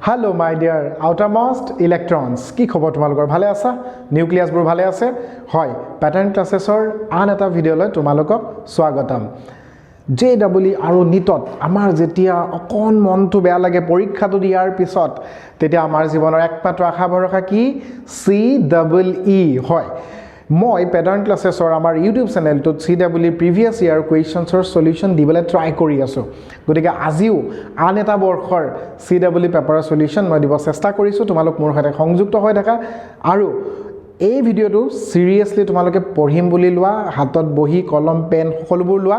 Hello my dear outermost electrons কি খবৰ তোমালোকৰ ভালে আছা নিউক্লিয়াছ বোৰ ভালে আছে হয় প্যাটাৰ্ন ক্লাसेसৰ আন এটা ভিডিঅলৈ তোমালোকক স্বাগতম JEE আৰু নিটত আমাৰ যেতিয়া অকন মনটো বেয়া লাগে পৰীক্ষাটো দিয়াৰ পিছত তেতিয়া আমাৰ জীৱনৰ একমাত্ৰ আশা ভৰসা কি CEE হয় মই প্যাটাৰ্ন ক্লাसेसৰ আমাৰ ইউটিউব চেনেলটোত CEE প্ৰিভিয়াস ইয়াৰ কোৱেশ্চনছৰ সলিউশন দিবলৈ ট্ৰাই কৰি আছো গতিকে আজিও আন এটা বৰ্ষৰ CEE পেপাৰৰ সলিউশন মই দিব চেষ্টা কৰিছো তোমালোক মোৰ সৈতে সংযুক্ত হৈ থাকা আৰু এই ভিডিওটো সিৰিয়াসলি তোমালোকে পঢ়িম বুলি লোৱা হাতত বহি কলম পেন সকলোবোৰ লোৱা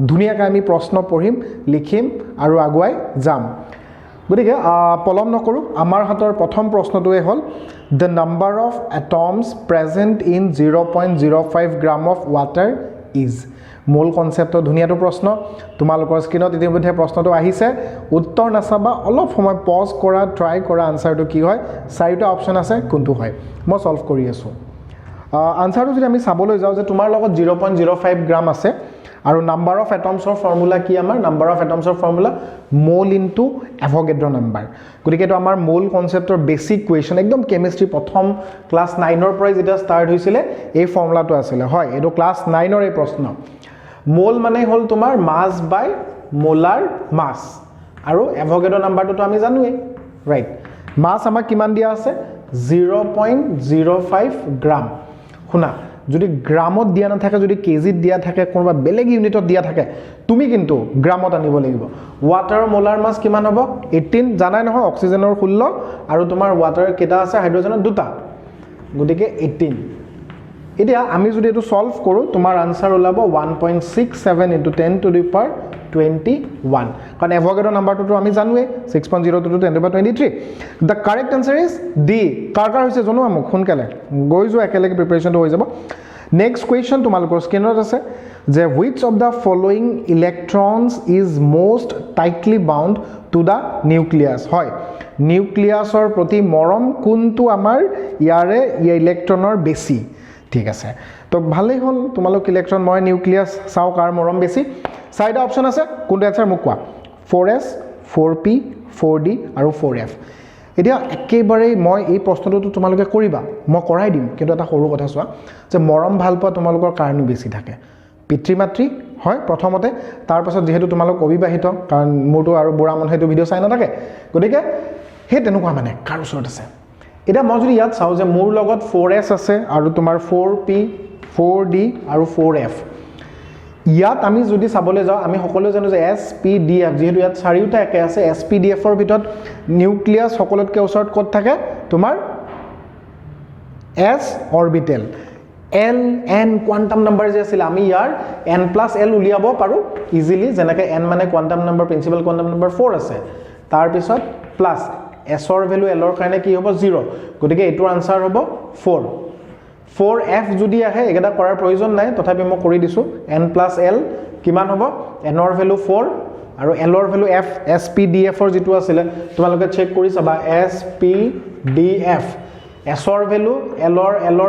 ধুনিয়াকৈ আমি প্ৰশ্ন পঢ়িম লিখিম আৰু আগুৱাই যাম গতিকে পলম নকৰো আমাৰ হাতৰ প্ৰথম প্ৰশ্নটোৱে হ'ল the number of atoms present in 0.05 gram of water is মূল কনসেপ্টৰ ধুনিয়াটো প্ৰশ্ন তোমালোকৰ স্ক্ৰিনত ইতিমধ্যে প্ৰশ্নটো আহিছে উত্তৰ নাচাবা অলপ সময় পজ কৰা ট্ৰাই কৰা আনসাৰটো কি হয় চাৰিটা অপচন আছে কোনটো হয় মই সলভ কৰি আছো আনসাৰটো যদি আমি চাবলৈ যাও যে তোমাৰ লগত 0.05 গ্ৰাম আছে আৰু নাম্বাৰ অফ এটমছৰ ফৰ্মুলা কি আমাৰ নাম্বাৰ অফ এটমছৰ ফৰ্মুলা মোল ইনটু এভোগাড্ৰ নাম্বাৰ গতিকে এটো আমাৰ মোল কনসেপ্টৰ বেসিক কোৱেশ্চন একদম কেমিষ্ট্ৰি প্ৰথম ক্লাস 9 ৰ পৰা যেতিয়া ষ্টাৰ্ট হৈছিল এই ফৰ্মুলাটো আছিল হয় এটো ক্লাস 9 ৰ এই প্ৰশ্ন মোল মানে হল তোমাৰ মাস বাই মোলাৰ মাস আৰু এভোগাড্ৰ নাম্বাৰটো আমি জানোৱে ৰাইট মাস আমাক কিমান দিয়া আছে 0.05 গ্ৰাম শুনা যদি গ্ৰামত দিয়া না থাকে যদি কেজিত দিয়া থাকে কোনবা বেলেগ ইউনিটত দিয়া থাকে তুমি কিন্তু গ্ৰামত আনিব লাগিব ওয়াটাৰৰ মোলাৰ মাস কিমান হ'ব 18 জানাই নহয় অক্সিজেনৰ 16 আৰু তোমাৰ ওয়াটাৰৰ কেটা আছে হাইড্ৰোজেনৰ দুটা গতিকে 18 এতিয়া আমি যদি এটো সলভ কৰো তোমাৰ আনসাৰ ওলাব 1.67 into 10 to the power 21 কাৰণ এভোগাড্ৰ নাম্বাৰটো আমি জানোৱে 6.02 to 10 to the power 23 the correct answer is D কাৰ হৈছে জানো আমক খুনকালে গৈ যো একেলগে প্ৰিপাৰেচনটো হৈ যাব নেক্সট কোৱেশ্চন তোমালোকৰ স্ক্ৰিনত আছে যে which of the following electrons is most tightly bound to the nucleus হয় নিউক্লিয়াছৰ প্ৰতি মৰম কোনটো আমাৰ ইয়াৰে ইলেক্ট্ৰনৰ বেছি ঠিক আছে তো ভালেই হল তোমালোক ইলেক্ট্ৰন মই নিউক্লিয়াছ চাও কাৰ মৰম বেছি চাৰিটা অপচন আছে কোনটো আনসাৰ মোক কোৱা 4s 4p 4d আৰু 4f এতিয়া একেবাৰে মই এই প্ৰশ্নটো তোমালোকে কৰিবা মই কৰাই দিম কিন্তু এটা সৰু কথা চোৱা যে মৰম ভাল পোৱা তোমালোকৰ কাৰণো বেছি থাকে পিতৃ মাতৃ হয় প্ৰথমতে তাৰ পাছত যেহেতু তোমালোক অবিবাহিত কাৰণ মোৰটো আৰু বুঢ়া মানুহেটো ভিডিও চাই নাথাকে গতিকে হে তেনেকুৱা মানে কাৰ ওচৰত আছে এটা মই যদি ইয়াত চাও যে মোৰ লগত 4s আছে আৰু তোমাৰ 4p 4d আৰু 4f ইয়াত আমি যদি চাবলৈ যাও আমি সকলো জানো যে spdf যেহেতু ইয়াত চাৰিটা একে আছে spdf ৰ ভিতৰত নিউক্লিয়াছ সকলোতকৈ ওচৰত ক'ত থাকে তোমাৰ s orbital l n quantum number যে আছিল আমি ইয়াৰ n+l উলিয়াব পাৰো ইজিলি যেনেকৈ n মানে quantum number principal quantum number 4 আছে তাৰ পিছত প্লাস s ৰ ভ্যালু l ৰ কাৰণে কি হ'ব 0 গতিকে এটোৰ আনসাৰ হ'ব 4 4f যদি আহে একেটা কৰাৰ প্ৰয়োজন নাই তথাপি মই কৰি দিছো n+l কিমান হ'ব n ৰ ভ্যালু 4 আৰু l ৰ ভ্যালু f spdf ৰ যেটো আছিল তোমালোকে চেক কৰি চাবা spdf s ৰ ভ্যালু l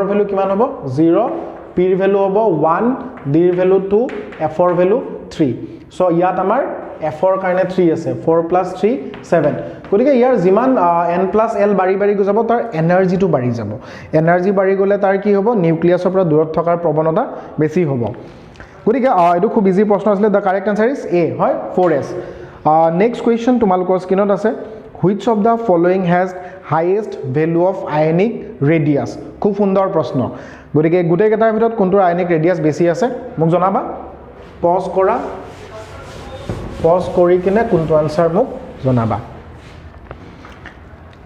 ৰ ভ্যালু কিমান হ'ব 0 p ৰ ভ্যালু হ'ব 1 d ৰ ভ্যালু 2 f ৰ ভ্যালু 3 সো ইয়াত আমাৰ f ৰ কাৰণে 3 আছে 4 + 3 7 গতিকে ইয়াৰ জিমান n+l বাঢ়ি বাঢ়ি যাব তাৰ এনাৰ্জিটো বাঢ়ি যাব এনাৰ্জি বাঢ়ি গলে তাৰ কি হ'ব নিউক্লিয়াছৰ পৰা দূৰত থকাৰ প্ৰৱণতা বেছি হ'ব গতিকে এটো খুব ইজি প্ৰশ্ন আছিল the correct answer is a হয় 4s next question তোমালোকৰ স্ক্ৰিনত আছে which of the following has highest value of ionic radius খুব সুন্দৰ প্ৰশ্ন গতিকে গুটেই কেটাৰ ভিতৰত কোনটো ionic radius বেছি আছে মোক জনাবা পজ কৰি কিনে কোনটো আনসাৰ মোক জনাবা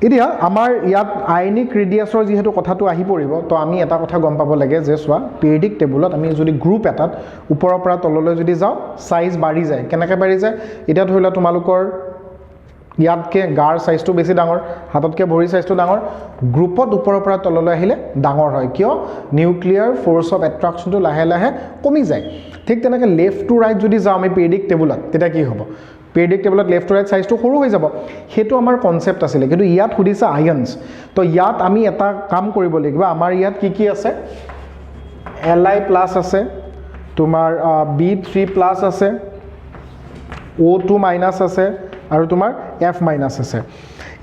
এতিয়া আমাৰ ইয়াত আয়নিক ৰেডিয়াছৰ যেহেতু কথাটো আহি পৰিব তো আমি এটা কথা গম পাব লাগে যে সোৱা পিৰিয়ডিক টেবুলত আমি যদি গ্ৰুপ এটাত ওপৰৰ পৰা তললৈ যদি যাও সাইজ বাঢ়ি যায় কেনেকৈ বাঢ়ি যায় এটা ধৰিলা তোমালোকৰ ইয়াতকে গাৰ সাইজটো বেছি ডাঙৰ হাততকে ভৰি সাইজটো ডাঙৰ গ্ৰুপত ওপৰৰ পৰা তললৈ আহিলে ডাঙৰ হয় কিয় নিউক্লিয়াৰ ফোৰ্স অফ এট্ৰাকশনটো লাহে লাহে কমি যায় ঠিক তেনেকৈ লেফট টু ৰাইট যদি যাও আমি পিৰিয়ডিক টেবুলত তেতিয়া কি হ'ব periodic table left to right size to সৰু হৈ যাব হেতু আমাৰ কনসেপ্ট আছিল কিন্তু ইয়াত খুদিছে আয়নস তো ইয়াত আমি এটা কাম কৰিব লাগিব আমাৰ ইয়াত কি আছে Li+ আছে তোমাৰ B3+ আছে O2- আছে আৰু তোমাৰ F- আছে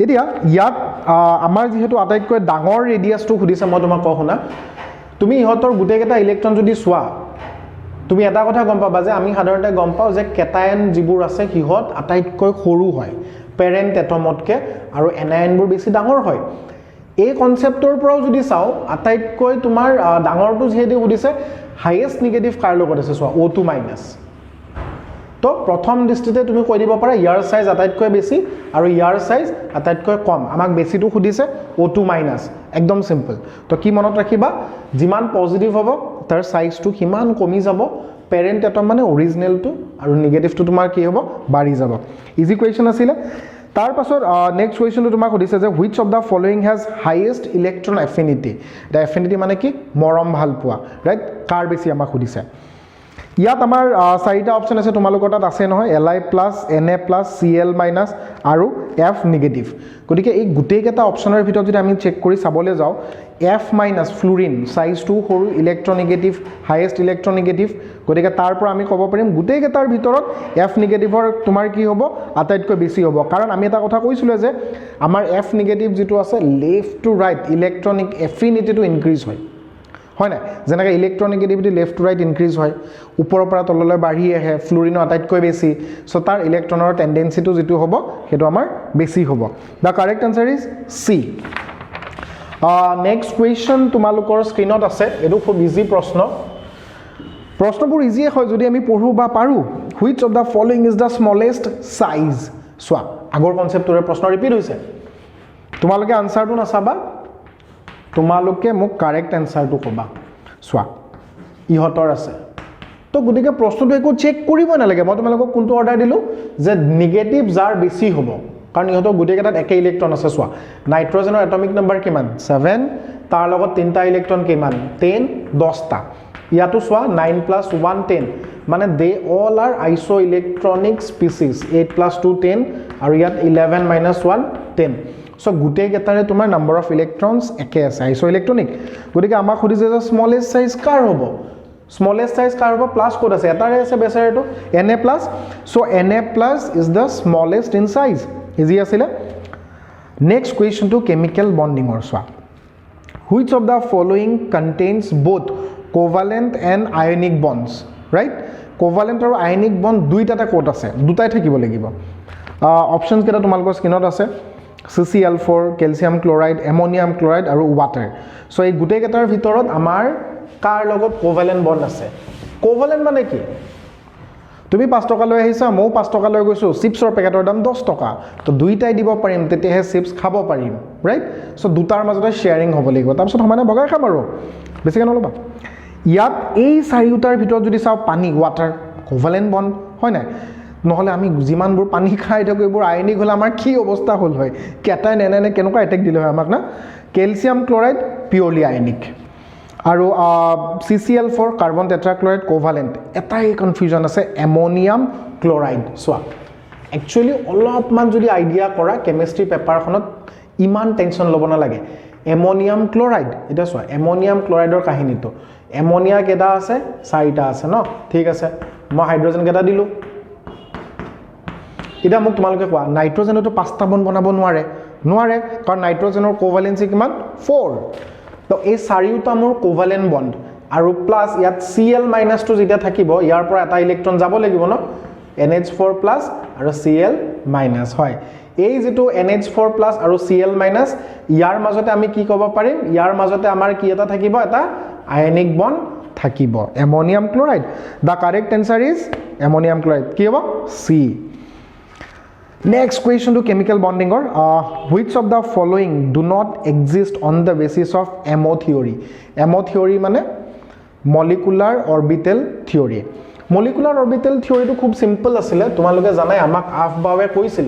এতিয়া ইয়াত আমাৰ যেহেতু আটাইতকৈ ডাঙৰ ৰেডিয়াছটো খুদিছে মই তোমাক কওঁ শুনা তুমি ইহঁতৰ গোটেইকেইটা ইলেক্ট্ৰন যদি চোৱা তুমি এটা কথা গম পাবা যে আমি সাধাৰণতে গম পাওঁ যে কেটায়ন যিবোৰ আছে সিহঁত আটাইতকৈ সৰু হয় পেৰেণ্ট এটমতকে আৰু এনায়নবোৰ বেছি ডাঙৰ হয় এই কনসেপ্টৰ পৰাও যদি চাও আটাইতকৈ তোমাৰ ডাঙৰটো যেহেতু খুদিছে হাইয়েষ্ট নেগেটিভ কাৰ লগত আছে চোৱা O2 মাইনাছ তো প্ৰথম দৃষ্টিতে তুমি কৈ দিব পাৰা ইয়াৰ সাইজ আটাইতকৈ বেছি আৰু ইয়াৰ সাইজ আটাইতকৈ কম আমাক বেছিটো খুদিছে O2 মাইনাছ একদম সিম্পল তো কি মনত ৰাখিবা যিমান পজিটিভ হ'ব তাৰ সাইজটো কিমান কমি যাব পেৰেণ্ট এটম মানে অৰিজিনেলটো আৰু নেগেটিভটো তোমাৰ কি হ'ব বাঢ়ি যাব ইজি কোৱেশ্চন আছিল তাৰ পাছত নেক্সট কোৱেশ্চনটো তোমাক খুদিছে যে which of the following has highest electron affinity the affinity মানে কি মৰম ভাল পোৱা ৰাইট কাৰ বেছি আমাক খুদিছে ইয়াত আমাৰ চাৰিটা অপচন আছে তোমালোকৰ তাত আছে নহয় Li plus Na plus Cl minus আৰু F নেগেটিভ গতিকে এই গোটেইকেইটা অপচনৰ ভিতৰত যদি আমি চেক কৰি চাবলৈ যাওঁ F মাইনাস ফ্লুৰিন সাইজটো সৰু ইলেক্ট্ৰনেগেটিভ হাইয়েষ্ট ইলেক্ট্ৰনেগেটিভ গতিকে তাৰ পৰা আমি ক'ব পাৰিম গোটেইকেইটাৰ ভিতৰত F নেগেটিভৰ তোমাৰ কি হ'ব আটাইতকৈ বেছি হ'ব কাৰণ আমি এটা কথা কৈছিলো যে আমাৰ F নেগেটিভ যেটো আছে লেফট টু ৰাইট ইলেক্ট্ৰনিক এফিনিটিটো ইনক্ৰিজ হয় হয় না যেনেকৈ electronegativity left to right increase হয় ওপৰৰ পৰা তললৈ বাঢ়ি আহে ফ্লুৰিনৰ আটাইতকৈ বেছি সো তাৰ ইলেক্ট্ৰনৰ টেন্ডেন্সিটো যেটো হ'ব হেতু আমাৰ বেছি হ'ব the correct answer is C next question তোমালোকৰ স্ক্ৰিনত আছে এটো খুব ইজি প্ৰশ্নবোৰ ইজি হয় যদি আমি পঢ়ো বা পাৰো which of the following is the smallest size সোৱা আগৰ কনসেপ্টৰে প্ৰশ্ন ৰিপিট হৈছে তোমালোকে আনসাৰটো নাচাবা তোমালোকে মোক কাৰেক্ট আনসাৰটো কবা সোৱা ইহতৰ আছে তো গতিকে প্ৰশ্নটো একো চেক কৰিব নালাগে মই তোমালোকক কোনটো অৰ্ডাৰ দিলো যে নেগেটিভ যাৰ বেছি হ'ব কাৰণ ইহতৰ গোটেইকেইটাত একে ইলেক্ট্ৰন আছে সোৱা নাইট্ৰজেনৰ এটমিক নম্বৰ কিমান 7 তাৰ লগত তিনটা ইলেক্ট্ৰন কিমান 10 10টা ইয়াতো সোৱা 9 + 1 10 মানে দে অল আৰ আইসো ইলেক্ট্ৰনিক স্পিচিছ 8 + 2 10 আৰু ইয়াত 11 - 1 10 সো গোটেই কেটাৰে তোমাৰ নাম্বাৰ অফ ইলেক্ট্ৰনছ একে আছে আইসো ইলেক্ট্ৰনিক গতিকে আমাক খুদিছে যে স্মলেষ্ট সাইজ কাৰ হ'ব স্মলেষ্ট সাইজ কাৰ হ'ব প্লাস কোড আছে এটাৰে আছে বেচাৰেটো Na+ so Na+ is the smallest in size easy আছিল নেক্সট কোৱেশ্চন টু কেমিক্যাল বন্ডিংৰ সোৱা which of the following contains both covalent and ionic bonds right covalent আৰু ionic bond দুইটাতে কোড আছে দুটাই থাকিব লাগিব অপচনছ কেটা তোমালোকৰ স্ক্ৰিনত আছে CCl4 calcium chloride ammonium chloride আৰু ওয়াটাৰ সো এই গুটেই কেটাৰ ভিতৰত আমাৰ কাৰ লগত কোভ্যালেন্ট বন্ড আছে কোভ্যালেন্ট মানে কি তুমি 5 টকা লৈ আহিছা মই 5 টকা লৈ গৈছো চিপছৰ পেকেটৰ দাম 10 টকা তো দুইটাই দিব পাৰিম তেতিয়াহে চিপছ খাব পাৰিম ৰাইট সো দুটাৰ মাজতে শেয়াৰিং হ'ব লাগিব তাৰপিছত সমানে ভগাই খাম আৰু বেছিকে নলবা ইয়াত এই চাৰিটাৰ ভিতৰত যদি চাও পানী ওয়াটাৰ কোভ্যালেন্ট বন্ড হয় না নহলে আমি জিমানবোৰ পানী খাই থাকো এইবোৰ আয়নিক হলে আমাৰ কি অৱস্থা হল হয় কেটায়ন এনে কেনেকুৱা এটেক দিলে হয় আমাক না ক্যালসিয়াম ক্লোৰাইড পিওৰলি আয়নিক আৰু CCl4 কাৰ্বন টেট্ৰাক্লোৰাইড কোভ্যালেন্ট এটাই কনফিউজন আছে এমোনিয়াম ক্লোৰাইড সোৱা একচুয়ালি অলপমান যদি আইডিয়া কৰা কেমিষ্ট্ৰি পেপাৰখনত ইমান টেনচন ল'ব নালাগে এমোনিয়াম ক্লোৰাইড এটা সোৱা এমোনিয়াম ক্লোৰাইডৰ কাহিনীটো এমোনিয়া কেটা আছে চাৰিটা আছে ন ঠিক আছে মই হাইড্ৰোজেন কেটা দিলো এটা মোক তোমালোকে কোৱা নাইট্ৰজেনটো 5টা বন্ড বনাব নোৱাৰে কাৰণ নাইট্ৰজেনৰ কোভ্যালেন্সি কিমান 4 তো এই চাৰিটা মোৰ কোভ্যালেন্ট বন্ড আৰু প্লাস ইয়াত Cl- টো যেতিয়া থাকিব ইয়াৰ পৰা এটা ইলেক্ট্ৰন যাব লাগিব ন NH4+ আৰু Cl- হয় এই যেটো NH4+ আৰু Cl- ইয়াৰ মাজতে আমি কি ক'ব পাৰিম ইয়াৰ মাজতে আমাৰ কি এটা থাকিব এটা আয়নিক বন্ড থাকিব ammonium chloride the correct answer is ammonium chloride কি হ'ব C Next question to chemical bonding or which of the following do not exist on the basis of MO theory? MO theory মানে molecular orbital theory. Molecular orbital theory to খুব simple আছিল তোমালোকে জানাই আমাক আফবাৱে কৈছিল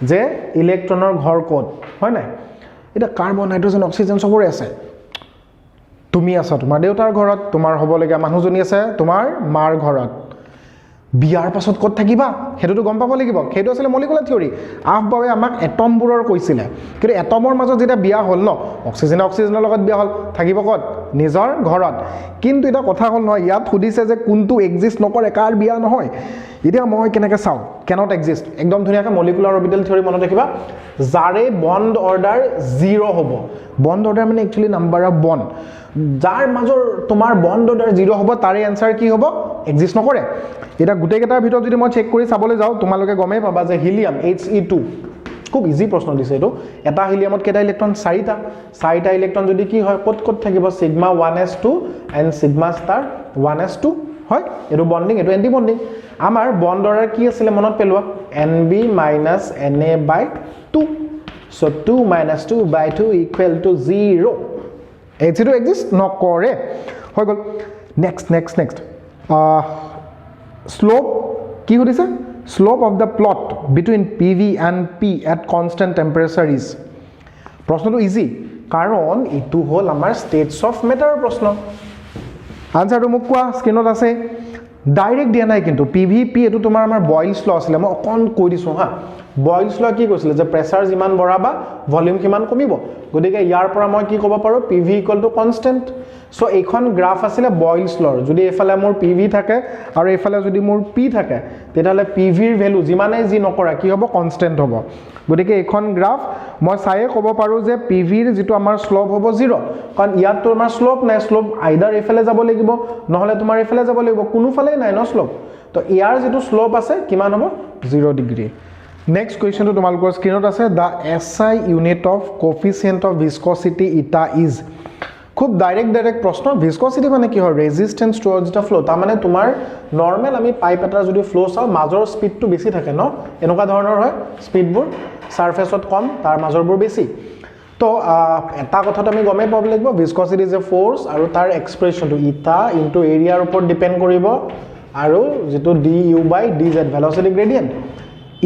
যে ইলেক্ট্ৰনৰ ঘৰ ক'ত হয় না এটা কাৰ্বন হাইড্ৰোজেন অক্সিজেন সবৰে আছে তুমি আছা তোমাৰ দেউতাৰ ঘৰত তোমাৰ হ'ব লগা মানুহজনী আছে তোমাৰ মাৰ ঘৰত বিয়াৰ পাছত ক'ত থাকিবা হেতুটো গম পাব লাগিব হেতু আছিল মলিকুলাৰ থিওৰি আফবাৱে আমাক এটমবোৰৰ কৈছিল কিন্তু এটমৰ মাজত যেটা বিয়া হল ন অক্সিজেনৰ লগত বিয়া হল থাকিব ক'ত নিজৰ ঘৰত কিন্তু এটা কথা হ'ল নহয় ইয়াত সুধিছে যে কোনটো এক্সিষ্ট নকৰে কাৰ বিয়া নহয় এতিয়া মই কেনেকৈ চাওঁ cannot exist একদম ধুনীয়াকৈ মলিকুলাৰ অৰবিটেল থিওৰি মনত ৰাখিবা যাৰে বন্ড অৰ্ডাৰ 0 হ'ব বন্ড অৰ্ডাৰ মানে একচুয়ালি নাম্বাৰ অফ বন্ড যাৰ মাজৰ তোমাৰ বন্ড অৰ্ডাৰ 0 হ'ব তাৰে এনসাৰ কি হ'ব এক্সিষ্ট নকৰে এটা গুটেকেটাৰ ভিতৰত যদি মই চেক কৰি চাবলৈ যাওঁ তোমালোকে গমেই পাবা যে হিলিয়াম He2 খুব ইজি প্ৰশ্ন দিছে এটো এটা হিলিয়ামত কেটা ইলেক্ট্ৰন চাৰিটা ইলেক্ট্ৰন যদি কি হয় কত থাকিব sigma 1s2 and sigma star 1s2 হয় এটো বন্ডিং এটো এন্টি বন্ডিং আমাৰ বন্ড অৰ্ডাৰ কি আছিল মনত পেলোৱা Nb - Na/2 so 2 - 2/2 = 0 H2 exist নকৰে হৈ গল next slope কি হৈছে slope of the plot between PV and P at constant temperature is প্ৰশ্নটো ইজি কাৰণ ইটো হল আমাৰ states of matter প্ৰশ্ন আনসাৰটো মোক কোৱা স্ক্ৰিনত আছে ডাইৰেক্ট দিয়া নাই কিন্তু PVP এটো তোমাৰ আমাৰ বয়লছ ল আছিল মই অকন কৈ দিছো হা বয়লছ ল কি কৈছিল যে প্ৰেসাৰ যিমান বঢ়াবা ভলিউম কিমান কমিব গতিকে ইয়াৰ পৰা মই কি ক'ব পাৰো PV = কনস্ট্যান্ট সো এইখন গ্ৰাফ আছিল বয়লছ লৰ যদি এফালে মোৰ PV থাকে আৰু এফালে যদি মোৰ P থাকে তেতিয়ালে PV ৰ ভ্যালু যিমানে যি নকৰা কি হ'ব কনস্ট্যান্ট হ'ব গতিকে এইখন গ্ৰাফ মই চাইয়ে ক'ব পাৰো যে PV ৰ যেটো আমাৰ স্লোপ হ'ব 0 কাৰণ ইয়াত তোমাৰ স্লোপ নাই স্লোপ আইদাৰ এফালে যাব লাগিব নহলে তোমাৰ এফালে যাব লাগিব কোনোফালে নাই ন স্লোপ তো ইয়াৰ যেটো স্লোপ আছে কিমান হ'ব 0 ডিগ্ৰী নেক্সট কোৱেশ্চন তো তোমালোকৰ স্ক্ৰিনত আছে the SI unit of coefficient of viscosity eta is খুব ডাইৰেক্ট প্ৰশ্ন ভিস্কোসিটি মানে কি হয় ৰেজিস্ট্যান্স টুৱাৰ্ডছ দা ফ্লো তা মানে তোমাৰ নৰমাল আমি পাইপ এটা যদি ফ্লো চাও মাজৰ স্পিডটো বেছি থাকে ন এনেকুৱা ধৰণৰ হয় স্পিডবোৰ সাৰফেসত কম তাৰ মাজৰবোৰ বেছি তো এটা কথাত আমি গমে পাব লাগিব ভিস্কোসিটি ইজ এ ফোর্স আৰু তাৰ এক্সপ্ৰেছনটো ইটা ইনটু এৰিয়াৰ ওপৰত ডিপেন্ড কৰিব আৰু যেটো du/dz ভেলোসিটি গ্ৰেডিয়েন্ট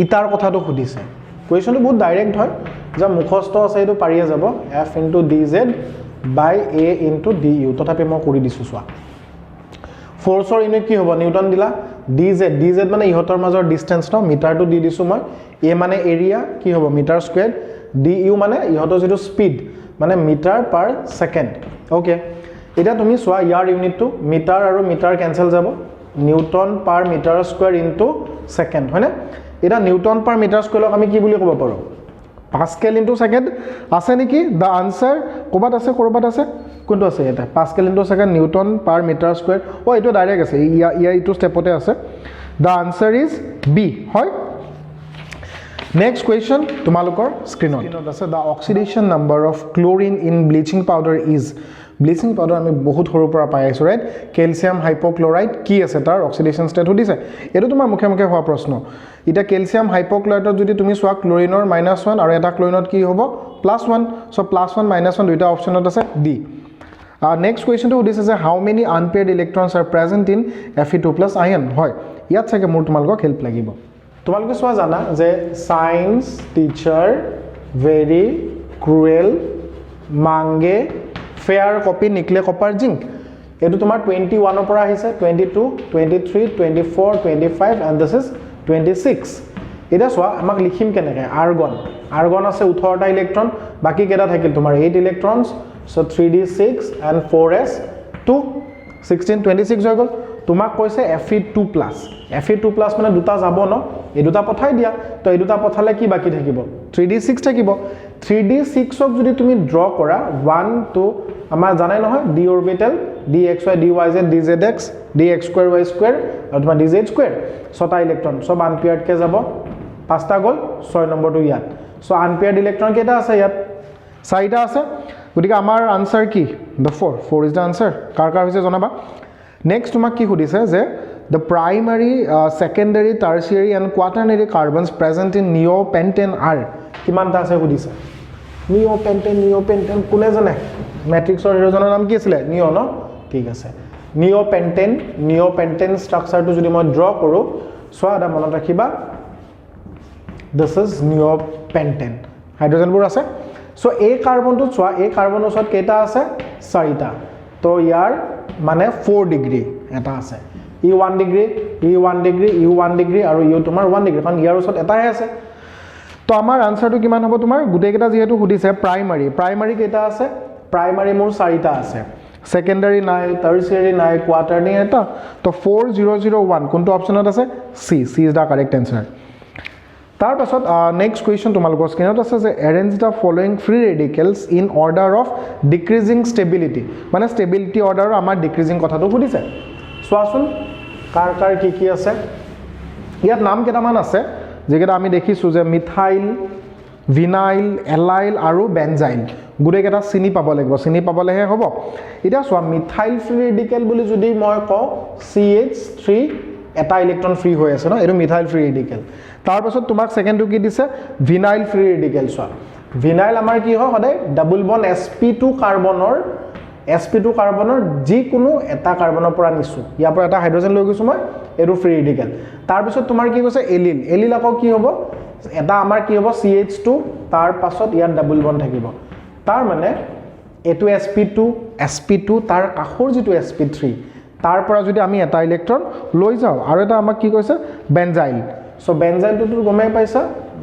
ইটাৰ কথাটো সুধিছে কোৱেশ্চনটো বহুত ডাইৰেক্ট হয় যে মুখস্থ আছে এটো পাৰিয়ে যাব f * dz by a into du তথাপি মই কৰি দিছো সোৱা ফোৰ্সৰ ইউনিট কি হ'ব নিউটন দিলা dz মানে ইহতৰ মাজৰ ডিসটেন্স ন মিটাৰটো দি দিছো মই a মানে এৰিয়া কি হ'ব মিটাৰ স্কয়াৰ du মানে ইহতৰ যেটো স্পিড মানে মিটাৰ পাৰ সেকেন্ড ওকে এটা তুমি সোৱা ইয়াৰ ইউনিটটো মিটাৰ আৰু মিটাৰ ক্যান্সেল যাব নিউটন পাৰ মিটাৰ স্কয়াৰ ইনটু সেকেন্ড হয়নে এটা নিউটন পাৰ মিটাৰ স্কয়াৰক আমি কি বুলি ক'ব পাৰো পাস্কেল ইনটু সেকেন্ড আছে নেকি দা আনসার কোবাত আছে কোনটো আছে এটা pascal into second newton per metre square ও এটো ডাইরেক্ট আছে ইয়া ইটো স্টেপতে আছে দা আনসার ইজ বি হয় নেক্সট কোৱেশ্চন তোমালোকৰ স্ক্ৰিনত আছে the oxidation number of chlorine in bleaching powder is bleaching powder আমি বহুত সৰুৰ পৰা পাই আছো ৰাইট ক্যালসিয়াম হাইপোক্লোৰাইড কি আছে তাৰ অক্সিডেশন ষ্টেট সুধিছে এটো তোমাৰ মুখে হোৱা প্ৰশ্ন এটা ক্যালসিয়াম হাইপোক্লোৰাইডত যদি তুমি সোৱা ক্লোৰিনৰ -1 আৰু এটা ক্লোৰিনত কি হ'ব +1 সো +1 -1 দুইটা অপচনত আছে ডি নেক্সট কোৱেশ্চন তো সুধিছে যে how many unpaired electrons are present in Fe2+ ion হয় ইয়াত চাগে মোৰ তোমালোকক হেল্প লাগিব তোমালোকে সোৱা জানা যে সায়েন্স টিচাৰ ভেৰি ক্ৰুৱেল মাংগে ফেয়াৰ কপি নিকলে কপাৰ জিংক এটো তোমাৰ 21 ৰ পৰা আহিছে 22 23 24 25 and this is 26 এটা সোৱা আমাক লিখিম কেনেকৈ আৰ্গন আছে 18টা ইলেক্ট্ৰন বাকি কেটা থাকিল তোমাৰ 8 electrons so 3d6 and 4s2 16 26 হৈ গল তোমাক কৈছে Fe2+ মানে দুটা যাব ন এই দুটা পঠাই দিয়া তো এই দুটা পঠালে কি বাকি থাকিব 3d6 থাকিব 3d6 ক যদি তুমি ড্ৰ কৰা 1 2 আমাৰ জানাই নহয় d orbital dxy dyz dzx dx2 y2 আৰু তোমাৰ dz2 ছটা ইলেক্ট্ৰন সব আনপেয়াৰ্ড কে যাব পাঁচটা গল 6 নম্বৰটো ইয়াত সো আনপেয়াৰ্ড ইলেক্ট্ৰন কেটা আছে ইয়াত চাৰিটা আছে গতিকে আমাৰ আনসাৰ কি the 4 is the answer কাৰ হৈছে জনাবা নেক্সট তোমাক কি সুধিছে যে the primary secondary tertiary and quaternary carbons present in neopentane are কিমানটা আছে সুধিছে neopentane কোনে জানে ম্যাট্ৰিক্সৰ হিৰোজনৰ নাম কি আছিল নিও ন ঠিক আছে neopentane স্ট্ৰাকচাৰটো যদি মই ড্ৰ কৰো সোৱা এটা মনত ৰাখিবা this is neopentane হাইড্ৰোজেনবোৰ আছে সো এই কাৰ্বনটো সোৱা এই কাৰ্বনৰ ওচৰত কেটা আছে চাৰিটা তো ইয়াৰ মানে 4 ডিগ্ৰী এটা আছে ই 1 ডিগ্ৰী আৰু ইউ তোমাৰ 1 ডিগ্ৰী কাৰণ ইয়াৰ ওচৰত এটাই আছে তো আমাৰ আনসাৰটো কিমান হ'ব তোমাৰ গুটেকেটা যেহেতু সুধিছে প্ৰাইমাৰী কেটা আছে প্ৰাইমাৰী মোৰ চাৰিটা আছে সেকেন্ডাৰি নাই, টাৰ্চিয়াৰি নাই, কোৱাটাৰ্নি এটা। তো 4001 কোনটো অপশ্যনত আছে? C. C is the correct answer. তাৰ পাছত নেক্সট কুৱেশ্যন তোমালোকৰ স্ক্ৰীনত আছে যে arrange the following free radicals in order of decreasing stability, মানে ষ্টেবিলিটি অৰ্ডাৰৰ আমাৰ ডিক্ৰিজিং কথাটো সুধিছে। চোৱাচোন কাৰ কাৰ কি কি আছে। ইয়াত নাম কেইটামান আছে যিকেইটা আমি দেখিছোঁ যে মিথাইল, ভিনাইল, এলাইল আৰু বেনজাইল। গোটেইকেইটা চিনি পাব লাগিব, চিনি পাবলৈহে হ'ব। এতিয়া চোৱা মিথাইল ফ্ৰী ৰেডিকেল বুলি যদি মই কওঁ CH3 এটা ইলেক্ট্ৰন ফ্ৰী হৈ আছে ন, এইটো মিথাইল ফ্ৰী ৰেডিকেল। তাৰপাছত তোমাক ছেকেণ্ডটো কি দিছে? Vinyl free radical. চোৱা ভিনাইল আমাৰ কি হয় সদায় ডাবল বন্ড sp2 কাৰ্বনৰ যিকোনো এটা কাৰ্বনৰ পৰা নিছোঁ, ইয়াৰ পৰা এটা হাইড্ৰজেন লৈ গৈছোঁ মই, এইটো ফ্ৰী ৰেডিকেল। তাৰপিছত তোমাৰ কি কৈছে? এলিল। এলিল আকৌ কি হ'ব? এটা আমাৰ কি হ'ব? CH2, তাৰ পাছত ইয়াত ডাবল বন্ড থাকিব। তাৰ মানে এইটো sp2 তাৰ কাষৰ যিটো sp3 তাৰ পৰা যদি আমি এটা ইলেক্ট্ৰন লৈ যাওঁ, আৰু এটা আমাক কি কৈছে? বেনজাইল। চ' বেনজাইলটোতো গমেই পাইছা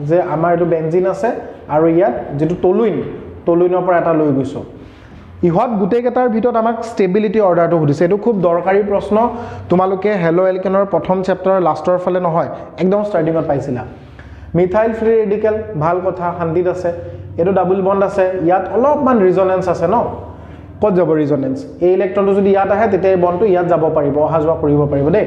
যে আমাৰ এইটো বেনজিন আছে, আৰু ইয়াত যিটো টলুইনৰ পৰা এটা লৈ গৈছোঁ। ইহঁত গোটেইকেইটাৰ ভিতৰত আমাক ষ্টেবিলিটি অৰ্ডাৰটো সুধিছে। এইটো খুব দৰকাৰী প্ৰশ্ন, তোমালোকে হেলো এলকেনৰ প্ৰথম চেপ্টাৰৰ লাষ্টৰ ফালে নহয়, একদম ষ্টাৰ্টিঙত পাইছিলা। মিথাইল ফ্ৰী ৰেডিকেল, ভাল কথা, শান্তিত আছে। এইটো ডাবল বন্ড আছে, ইয়াত অলপমান ৰিজনেঞ্চ আছে ন। ক'ত যাব ৰিজনেঞ্চ? এই ইলেক্ট্ৰনটো যদি ইয়াত আহে তেতিয়া এই বন্ডটো ইয়াত যাব পাৰিব, অহা যোৱা কৰিব পাৰিব দেই।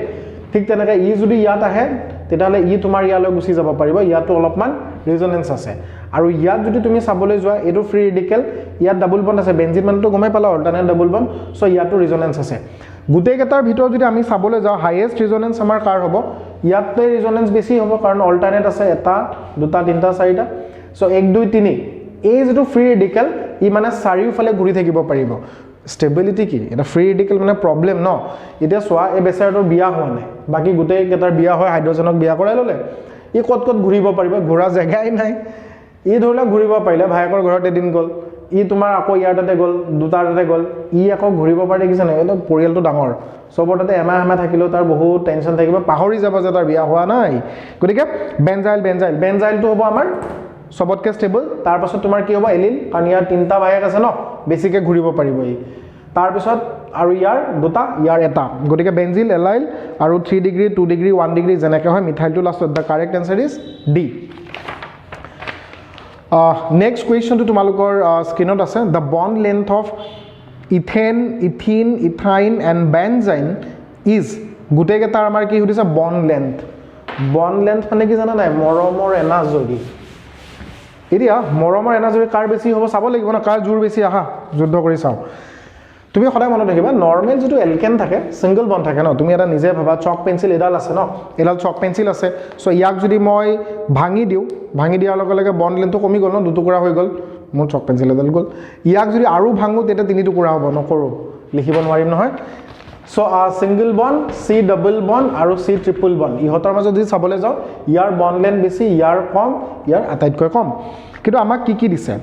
ঠিক তেনেকৈ ই যদি ইয়াত আহে তেতিয়াহ'লে ই তোমাৰ ইয়ালৈ গুচি যাব পাৰিব, ইয়াতো অলপমান ৰিজনেঞ্চ আছে। আৰু ইয়াত যদি তুমি চাবলৈ যোৱা এইটো ফ্ৰী ৰেডিকেল, ইয়াত ডাবল বন্ড আছে, বেনজিন মানুহটো গমেই পালা অল্টাৰনেট ডাবল বন্ড, চ' ইয়াতো ৰিজনেঞ্চ আছে। গোটেইকেইটাৰ ভিতৰত যদি আমি চাবলৈ যাওঁ হাইয়েষ্ট ৰিজনেঞ্চ আমাৰ কাৰ হ'ব? ইয়াতে ৰিজনেঞ্চ বেছি হ'ব, কাৰণ অল্টাৰনেট আছে 1, 2, 3, 4। চ' 1, 2, 3 এই যিটো ফ্ৰী ৰেডিকেল ই মানে চাৰিওফালে ঘূৰি থাকিব পাৰিব। ষ্টেবিলিটি কি? এটা ফ্ৰী ৰেডিকেল মানে প্ৰব্লেম ন। এতিয়া চোৱা এই বেচাৰটোৰ বিয়া হোৱা নাই, বাকী গোটেইকেইটাৰ বিয়া হয়, হাইড্ৰজেনক বিয়া কৰাই ল'লে, ই ক'ত ক'ত ঘূৰিব পাৰিব? ঘূৰা জেগাই নাই। ই ধৰি লওক ঘূৰিব পাৰিলে, ভায়েকৰ ঘৰত এদিন গ'ল, ই তোমাৰ আকৌ ইয়াৰ তাতে গ'ল, দুটাৰ তাতে গ'ল, ই আকৌ ঘূৰিব পাৰে দেখিছে নাই? এইটো পৰিয়ালটো ডাঙৰ, চবৰ তাতে এমাহ থাকিলেও তাৰ বহুত টেনশ্যন থাকিব, পাহৰি যাব যে তাৰ বিয়া হোৱা নাই। গতিকে বেনজাইলটো হ'ব আমাৰ সবতকৈ ষ্টেবল। তাৰপাছত তোমাৰ কি হ'ব? এলিল, কাৰণ ইয়াৰ 3টা ভায়েক আছে ন, বেছিকৈ ঘূৰিব পাৰিব ই। তাৰপিছত আৰু ইয়াৰ 2টা, ইয়াৰ 1টা। গতিকে বেনজিল, এলাইল আৰু 3 ডিগ্ৰী, 2 ডিগ্ৰী, 1 ডিগ্ৰী যেনেকৈ হয়, মিথাইলটো লাষ্টত। The correct answer is D. Next কুৱেশ্যনটো তোমালোকৰ স্ক্ৰীনত আছে। The bond length of ethane, ethene, ethyne and benzene is. গোটেইকেইটাৰ আমাৰ কি সুধিছে? Bond length. বণ্ড লেন্থ মানে কি জানা নাই? মৰমৰ এনাজৰী। এতিয়া মৰমৰ এনাজৰী কাৰ বেছি হ'ব চাব লাগিব ন, কাৰ জোৰ বেছি। আহা যুদ্ধ কৰি চাওঁ। তুমি সদায় মনত ৰাখিবা নৰ্মেল যিটো এলকেন থাকে, ছিংগল বণ্ড থাকে ন, তুমি এটা নিজে ভাবা চক পেঞ্চিল এডাল আছে ন, এডাল চক পেঞ্চিল আছে। চ' ইয়াক যদি মই ভাঙি দিয়াৰ লগে লগে বণ্ড লেন্থটো কমি গ'ল ন, 2 টুকুৰা হৈ গ'ল, মোৰ চক পেঞ্চিল এডাল গ'ল। ইয়াক যদি আৰু ভাঙো তেতিয়া 3 টুকুৰা হ'ব, নকৰোঁ, লিখিব নোৱাৰিম নহয়। So' single bond, C double bond আৰু চি ট্ৰিপল বণ্ড, ইহঁতৰ মাজত যদি চাবলৈ যাওঁ ইয়াৰ বণ্ড লেন্থ বেছি, ইয়াৰ কম, ইয়াৰ আটাইতকৈ কম। কিন্তু আমাক কি কি দিছে?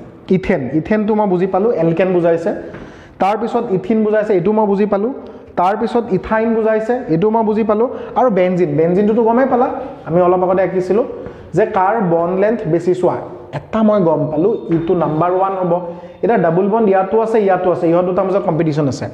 ইথেনটো মই বুজি পালোঁ, এলকেন বুজাইছে। তাৰপিছত ইথিন বুজাইছে, এইটো মই বুজি পালোঁ। তাৰপিছত ইথাইন বুজাইছে, এইটো মই বুজি পালোঁ। আৰু বেনজিনটোতো গমেই পালা, আমি অলপ আগতে আঁকিছিলোঁ যে কাৰ বণ্ড লেন্থ বেছি। চোৱা এটা মই গম পালোঁ, ইটো নাম্বাৰ 1 হ'ব। এতিয়া ডাবল বণ্ড ইয়াতো আছে, ইয়াতো আছে, ইহঁত দুটাৰ মাজত কম্পিটিশ্যন আছে।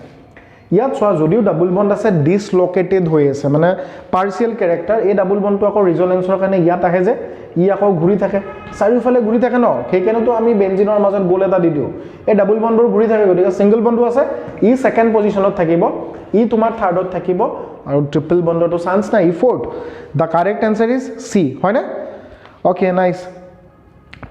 ইয়াত চোৱা যদিও ডাবল বণ্ড আছে, ডিছলকেটেড হৈ আছে, মানে পাৰ্চিয়েল কেৰেক্টাৰ। এই ডাবল বণ্ডটো আকৌ ৰিজনেঞ্চৰ কাৰণে ইয়াত আহে যে, ই আকৌ ঘূৰি থাকে, চাৰিওফালে ঘূৰি থাকে ন, সেইকাৰণেতো আমি বেনজিনৰ মাজত গোল এটা দি দিওঁ। এই ডাবল বণ্ডবোৰ ঘূৰি থাকে, গতিকে ছিংগল বণ্ডো আছে, ই 2nd পজিশ্যনত থাকিব, ই তোমাৰ 3rdত থাকিব, আৰু ট্ৰিপল বণ্ডৰটো চান্স নাই, ই 4th। The correct answer is C, হয়নে? Okay, nice.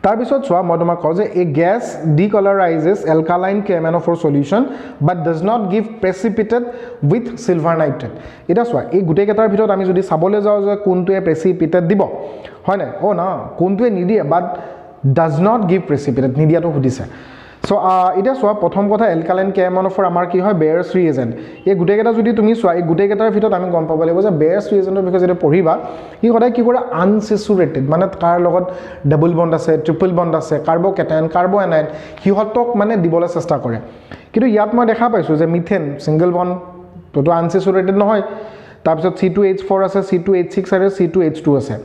তাৰপিছত চোৱা মই তোমাক কওঁ যে a gas decolourises alkaline KMnO4 solution but does not give precipitate with silver nitrate. এতিয়া চোৱা এই গোটেইকেইটাৰ ভিতৰত আমি যদি চাবলৈ যাওঁ যে কোনটোৱে প্ৰেচিপিটেট দিব, হয় নাই? না, কোনটোৱে নিদিয়ে বাট ডাজ নট গিভ প্ৰেচিপিটেট, নিদিয়াটো সুধিছে। চ' এতিয়া চোৱা প্ৰথম কথা এলকালাইন KMnO4 আমাৰ কি হয়? বেয়াৰ্ছ ৰিএজেণ্ট। এই গোটেইকেইটা যদি তুমি চোৱা, এই গোটেইকেইটাৰ ভিতৰত আমি গম পাব লাগিব যে বেয়াৰ্ছ ৰিএজেণ্টৰ বিষয়ে যেতিয়া পঢ়িবা, সি সদায় কি কৰে? আনচেচুৰেটেড, মানে তাৰ লগত ডাবল বণ্ড আছে, ট্ৰিপল বণ্ড আছে, কাৰ্বকেটায়ন, কাৰ্বএনাইন, সিহঁতক মানে দিবলৈ চেষ্টা কৰে। কিন্তু ইয়াত মই দেখা পাইছোঁ যে মিথেন ছিংগল বণ্ড, তোতো আনচেচুৰেটেড নহয়। তাৰপিছত C2H4 আছে, C2H6 আছে, C2H2 আছে।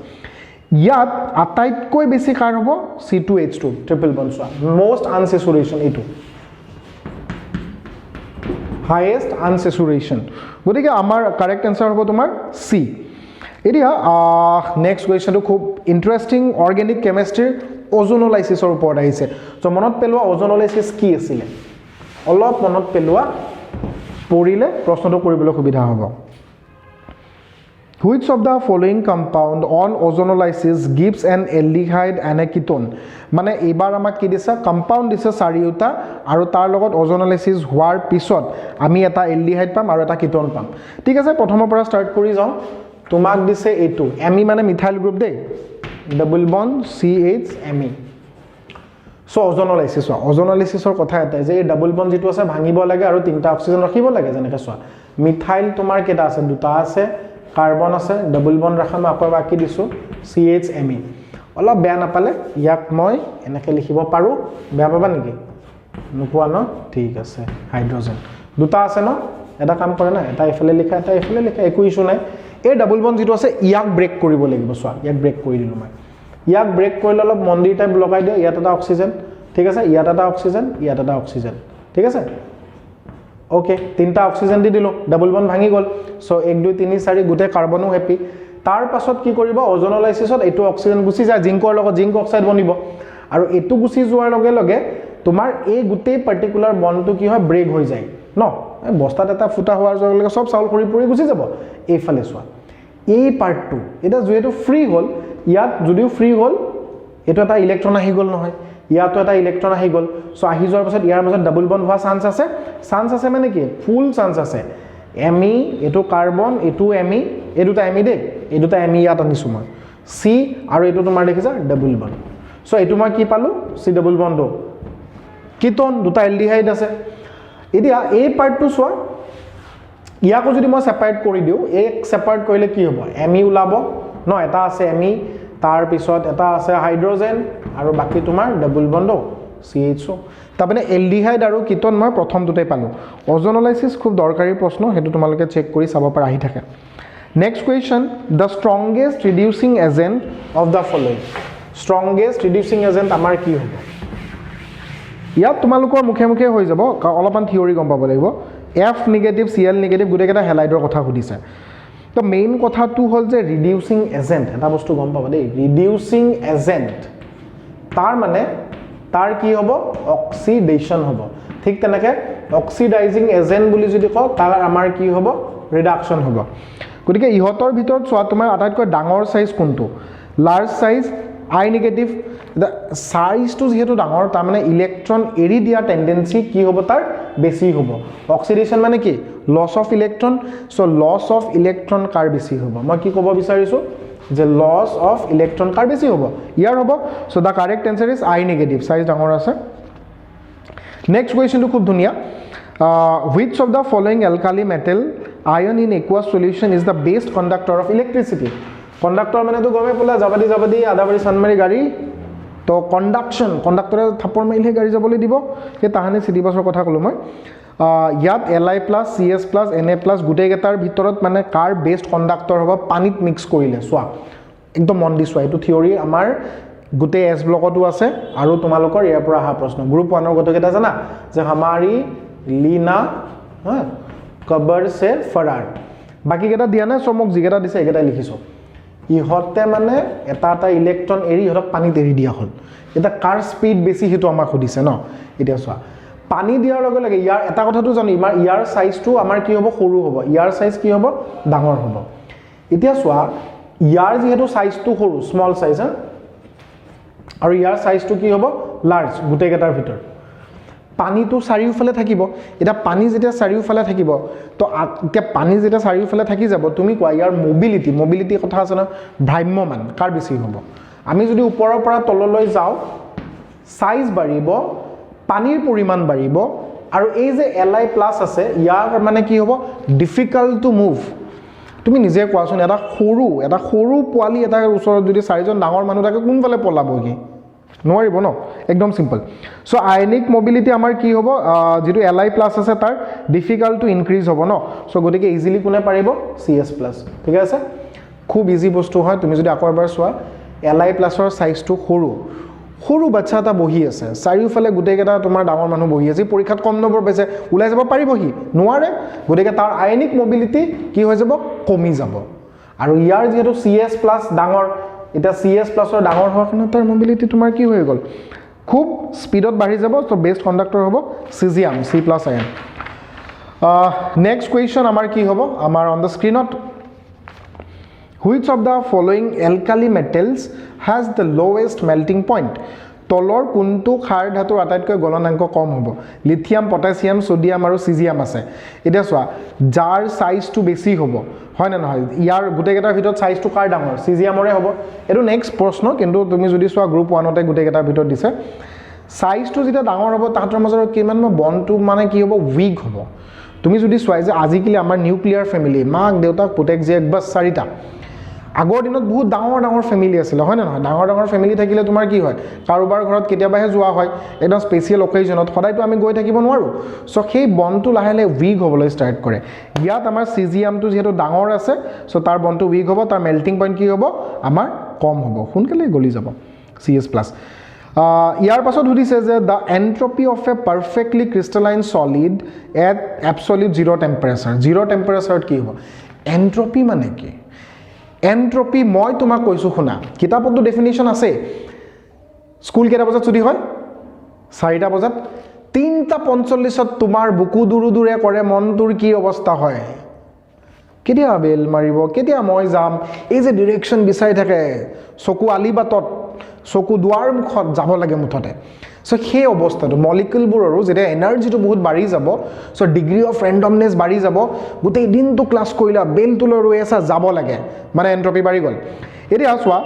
ইয়াত আটাইতকৈ বেছি কাৰ হ'ব? C2H2 triple bond. চোৱা মষ্ট আনচেচুৰেশ্যন এইটো, হাইয়েষ্ট আনচেচুৰেশ্যন গতিকে আমাৰ কাৰেক্ট এনচাৰ হ'ব তোমাৰ চি এতিয়া নেক্সট কুৱেশ্যনটো খুব ইণ্টাৰেষ্টিং অৰ্গেনিক কেমেষ্ট্ৰিৰ অজনোলাইচিছৰ ওপৰত আহিছে চ' মনত পেলোৱা অজনোলাইচিছ কি আছিলে অলপ মনত পেলোৱা পঢ়িলে প্ৰশ্নটো কৰিবলৈ সুবিধা হ'ব Which of the following compound on ozonolysis gives an aldehyde and a ketone? মানে এবাৰ আমাক কি দিছে কম্পাউণ্ড দিছে চাৰিওটা আৰু তাৰ লগত ozonolysis হোৱাৰ পিছত আমি এটা aldehyde পাম আৰু এটা ketone পাম ঠিক আছে প্ৰথমৰ পৰা ষ্টাৰ্ট কৰি যাওঁ তোমাক দিছে এইটো Ame মানে মিথাইল গ্ৰুপ দেই double bond CH Ame so ozonolysis কথা এটা যে এই ডাবল বন্ড যেটো আছে ভাঙিব লাগে আৰু তিনটা অক্সিজেন ৰাখিব লাগে যেনেকৈ চোৱা মিথাইল তোমাৰ কেটা আছে দুটা আছে কাৰ্বন আছে ডাবল বন্ড ৰাখা মই আকৌ বাকি দিছো CH_Ame অলপ বেয়া নাপালে ইয়াক মই এনেকৈ লিখিব পাৰো বেয়া পাবা নেকি নোপোৱা ন ঠিক আছে হাইড্ৰোজেন দুটা আছে ন এটা কাম কৰে না এটা ইফালে লিখা একো ইস্যু নাই এই ডাবল বন্ড যেটো আছে ইয়াক ব্ৰেক কৰিব লাগিব চোৱা ইয়াক ব্ৰেক কৰি দিলো মই ইয়াক ব্ৰেক কৰিলে অলপ মন্দিৰ টাইপ লগাই দিও ইয়াত এটা অক্সিজেন ঠিক আছে ইয়াত এটা অক্সিজেন ইয়াত এটা অক্সিজেন ঠিক আছে ওকে তিনটা অক্সিজেন দি দিলো ডাবল বন্ড ভাঙি গল সো 1 2 3 4 গুটে কাৰ্বনো হ্যাপি তাৰ পাছত কি কৰিব ওজনোলাইসিছত এটো অক্সিজেন গুছি যায় জিংকৰ লগত জিংক অক্সাইড বনিব আৰু এটো গুছি যোৱাৰ লগে লগে তোমাৰ এই গুটে পাৰ্টিকুলাৰ বন্ডটো কি হয় ব্ৰেক হৈ যায় ন বস্তাত এটা ফুটা হোৱাৰ লগে লগে সব চাউল খৰি পৰি গুছি যাব এইফালে চোৱা এই পাৰ্টটো এটা যেটো ফ্ৰী হল ইয়াত যদিও ফ্ৰী হল এটো এটা ইলেক্ট্ৰন আহি গল নহয় ইয়াতো এটা ইলেক্ট্ৰন আহি গল সো আহি যোৱাৰ পাছত ইয়াৰ মাজত ডাবল বন্ড হোৱা চান্স আছে মানে কি ফুল চান্স আছে Ame এটো কাৰ্বন এটো Ame এই দুটা Ame দে এই দুটা Ame ইয়াত আনিছো মই C আৰু এটো তোমাৰ দেখিছা ডাবল বন্ড সো এটো মই কি পালো C ডাবল বন্ড কিটোন দুটা এলডিহাইড আছে এতিয়া এই পাৰ্টটো চোৱা ইয়াকো যদি মই সেপাৰেট কৰি দিও এক সেপাৰেট কৰিলে কি হ'ব Ame ওলাব ন এটা আছে Ame তাৰ পিছত এটা আছে হাইড্ৰোজেন আৰু বাকি তোমাৰ ডাবল বন্ড CHO তাপনে এলডিহাইড আৰু কিটোন মই প্ৰথম দুটাই পালো ওজনোলাইসিস খুব দৰকাৰী প্ৰশ্ন হেতু তোমালকে চেক কৰি চাব পাৰা আহি থাকে next question the strongest reducing agent of the following strongest reducing agent আমাৰ কি হ'ব ইয়াত তোমালোকৰ মুখে মুখে হৈ যাব অলপমান থিওৰি গম পাব লাগিব F নিগেটিভ Cl নিগেটিভ গুটেকেটা হেলাইডৰ কথা সুধিছে তো মেইন কথাটো হল যে ৰিডিউসিং এজেন্ট এটা বস্তু গম পাবা দেই ৰিডিউসিং এজেন্ট তাৰ মানে তাৰ কি হ'ব অক্সিডেশন হ'ব ঠিক তেনেকে অক্সিডাইজিং এজেন্ট বুলি যদি কও তাৰ আমাৰ কি হ'ব ৰিডাকশন হ'ব গতিকে ইহতৰ ভিতৰত চোৱা তোমাৰ আটাইতকৈ ডাঙৰ সাইজ কোনটো লাৰ্জ সাইজ I নেগেটিভ সাইজটো যেহেতু ডাঙৰ তাৰ মানে ইলেক্ট্ৰন এৰি দিয়া টেন্ডেন্সি কি হ'ব তাৰ বেছি হ'ব অক্সিডেশন মানে কি loss of electron so loss of electron কাৰ বেছি হ'ব মই কি ক'ব বিচাৰিছো যে লস অফ ইলেক্ট্ৰন কাৰ বেছি হ'ব ইয়াৰ হ'ব so the correct answer is I negative size ডাঙৰ আছে নেক্সট কোৱেশ্চনটো খুব ধুনিয়া which of the following alkali metal ion in aqueous solution is the best conductor of electricity conductor মানে তো গমে পলা যাবাদি আদাবাৰি সানমাৰি গাড়ী তো কন্ডাক্টৰে থাপৰ মাৰিলে গাড়ী যাবলৈ দিব হে তাহানে সিডি বাছৰ কথা কলো মই ইয়াত Li+ CS+ Na+ গুটেই গেটাৰ ভিতৰত মানে কাৰ বেস্ট কন্ডাক্টৰ হ'ব পানীত মিক্স কৰিলে সোৱা একদম মন দি সোৱা এটো থিওৰি আমাৰ গুটেই এস ব্লকটো আছে আৰু তোমালোকৰ ইয়াৰ পৰা আহা প্ৰশ্ন গ্ৰুপ 1 ৰ গতকেটা জানা যে हमारी লীনা কবৰ সে ফৰাৰ বাকি কেটা দিয়া নাই সমক জিগেটা দিছে একেটা লিখিছো ইহতে মানে এটা ইলেক্ট্ৰন এৰি হৰক পানীত এৰি দিয়া হল এটা কাৰ স্পিড বেছি হেতু আমাক খুদিছে ন এতিয়া সোৱা পানী দিয়াৰ লগে লগে ইয়াৰ এটা কথাটো জানি ইয়াৰ সাইজটো আমাৰ কি হ'ব সৰু হ'ব ইয়াৰ সাইজ কি হ'ব ডাঙৰ হ'ব এতিয়া সোৱা ইয়াৰ যেহেতু সাইজটো সৰু স্মল সাইজ আৰু ইয়াৰ সাইজটো কি হ'ব লাৰ্জ গুটেকেটাৰ ভিতৰ পানীটো চাৰিওফালে থাকিব এটা পানী যেতিয়া চাৰিওফালে থাকিব তো এতিয়া পানী যেতিয়া চাৰিওফালে থাকি যাব তুমি কোৱা ইয়াৰ মোবিলিটি কথা আছে না ভ্ৰাম্যমান কাৰ বেছি হ'ব আমি যদি ওপৰৰ পৰা তললৈ যাও সাইজ বাঢ়িব পানীৰ পৰিমাণ বাঢ়িব আৰু এই যে Li+ আছে ইয়াৰ মানে কি হ'ব ডিফিকাল্ট টু মুভ তুমি নিজে কোৱাচোন এটা সৰু পোৱালি এটা ওচৰত যদি চাৰিজন ডাঙৰ মানুহ থাকে কোনফালে পলাব কি নোৱাৰিব ন একদম সিম্পল সো আয়নিক মোবিলিটি আমাৰ কি হ'ব যেটো Li+ আছে তাৰ ডিফিকাল্ট টু ইনক্ৰিজ হ'ব ন সো গতিকে ইজিলি কোনে পাৰিব CS+ ঠিক আছে খুব ইজি বস্তু হয় তুমি যদি আকৌ এবাৰ চোৱা Li+ ৰ সাইজটো সৰু সৰু বাচ্চা এটা বহি আছে চাৰিওফালে গোটেইকেইটা তোমাৰ ডাঙৰ মানুহ বহি আছে পৰীক্ষাত কম নম্বৰ পাইছে ওলাই যাব পাৰিবহি নোৱাৰে গতিকে তাৰ আয়নিক মোবিলিটি কি হৈ যাব কমি যাব আৰু ইয়াৰ যেটো CS+ ডাঙৰ এটা CS+ ৰ ডাঙৰ হোৱাৰ কাৰণে তাৰ মোবিলিটি তোমাৰ কি হৈ গ'ল খুব স্পিডত বাঢ়ি যাব তো বেষ্ট কণ্ডাক্টৰ হ'ব সিজিয়াম C+Im নেক্সট কুৱেশ্যন আমাৰ কি হ'ব আমাৰ অন দ্য স্ক্ৰীনত Which of the following alkali metals has the lowest melting point? তলৰ কোনটো ক্ষাৰ ধাতুৰ আটাইতকৈ গলনাংক কম হ'ব লিথিয়াম পটাছিয়াম সোডিয়াম আৰু সিজিয়াম আছে এটা চোৱা যাৰ সাইজটো বেছি হ'ব হয় না নহয় ইয়াৰ গুটেকেটাৰ ভিতৰত সাইজটো কাৰ ডাঙৰ সিজিয়ামৰে হ'ব এটো নেক্সট প্ৰশ্ন কিন্তু তুমি যদি চোৱা গ্ৰুপ 1 তে গুটেকেটাৰ ভিতৰত দিছে সাইজটো যেটা ডাঙৰ হ'ব তাহাতৰ মাজৰ কিমান বন্ডটো মানে কি হ'ব উইক হ'ব তুমি যদি চোৱা যে আজিকালি আমাৰ নিউক্লিয়াৰ ফ্যামিলি মাক দেউতাক পুতেক জীয়েক বাস চাৰিটা আগৰ দিনত বহুত ডাঙৰ ফ্যামিলি আছিল হয় না নহয় ডাঙৰ ফ্যামিলি থাকিলে তোমাৰ কি হয় কাৰোবাৰ ঘৰত কেতিয়াবাহে যোৱা হয় একদম স্পেশাল অকেজনত সদায়তো আমি গৈ থাকিব নোৱাৰো সো সেই বন্ডটো লাহেলে উইক হ'বলৈ ষ্টাৰ্ট কৰে ইয়াত আমাৰ সিজিয়ামটো যেটো ডাঙৰ আছে সো তাৰ বন্ডটো উইক হ'ব তাৰ মেল্টিং পইণ্ট কি হ'ব আমাৰ কম হ'ব সোনকালে গলি যাব CS+ ইয়াৰ পাছত সুধিছে যে the entropy of a perfectly crystalline solid at absolute zero temperature কি হ'ব entropy মানে কি এন্ট্ৰপি মই তোমাক কৈছো শুনা কিতাপতো ডেফিনিশন আছে স্কুল কেটা বজাত ছুটি হয় 4টা বজাত 3:45 তোমাৰ বুকু দুৰুদুৰে কৰে মনটোৰ কি অৱস্থা হয় কেতিয়া বেল মাৰিব কেতিয়া মই যাম এই যে ডাইৰেকশন বিচাৰি থাকে চকু আলিবাতত চকু দুৱাৰ মুখত যাব লাগে মুঠতে সো সেই অৱস্থাটো মলিকিউলবোৰৰো যেটা এনাৰ্জিটো বহুত বাঢ়ি যাব সো ডিগ্ৰী অফ ৰেন্ডমনেস বাঢ়ি যাব গোটেই দিনটো ক্লাস কৰিলা বেলটো লৈ ৰৈ আছা যাব লাগে মানে এন্ট্ৰপি বাঢ়ি গল এতিয়া চোৱা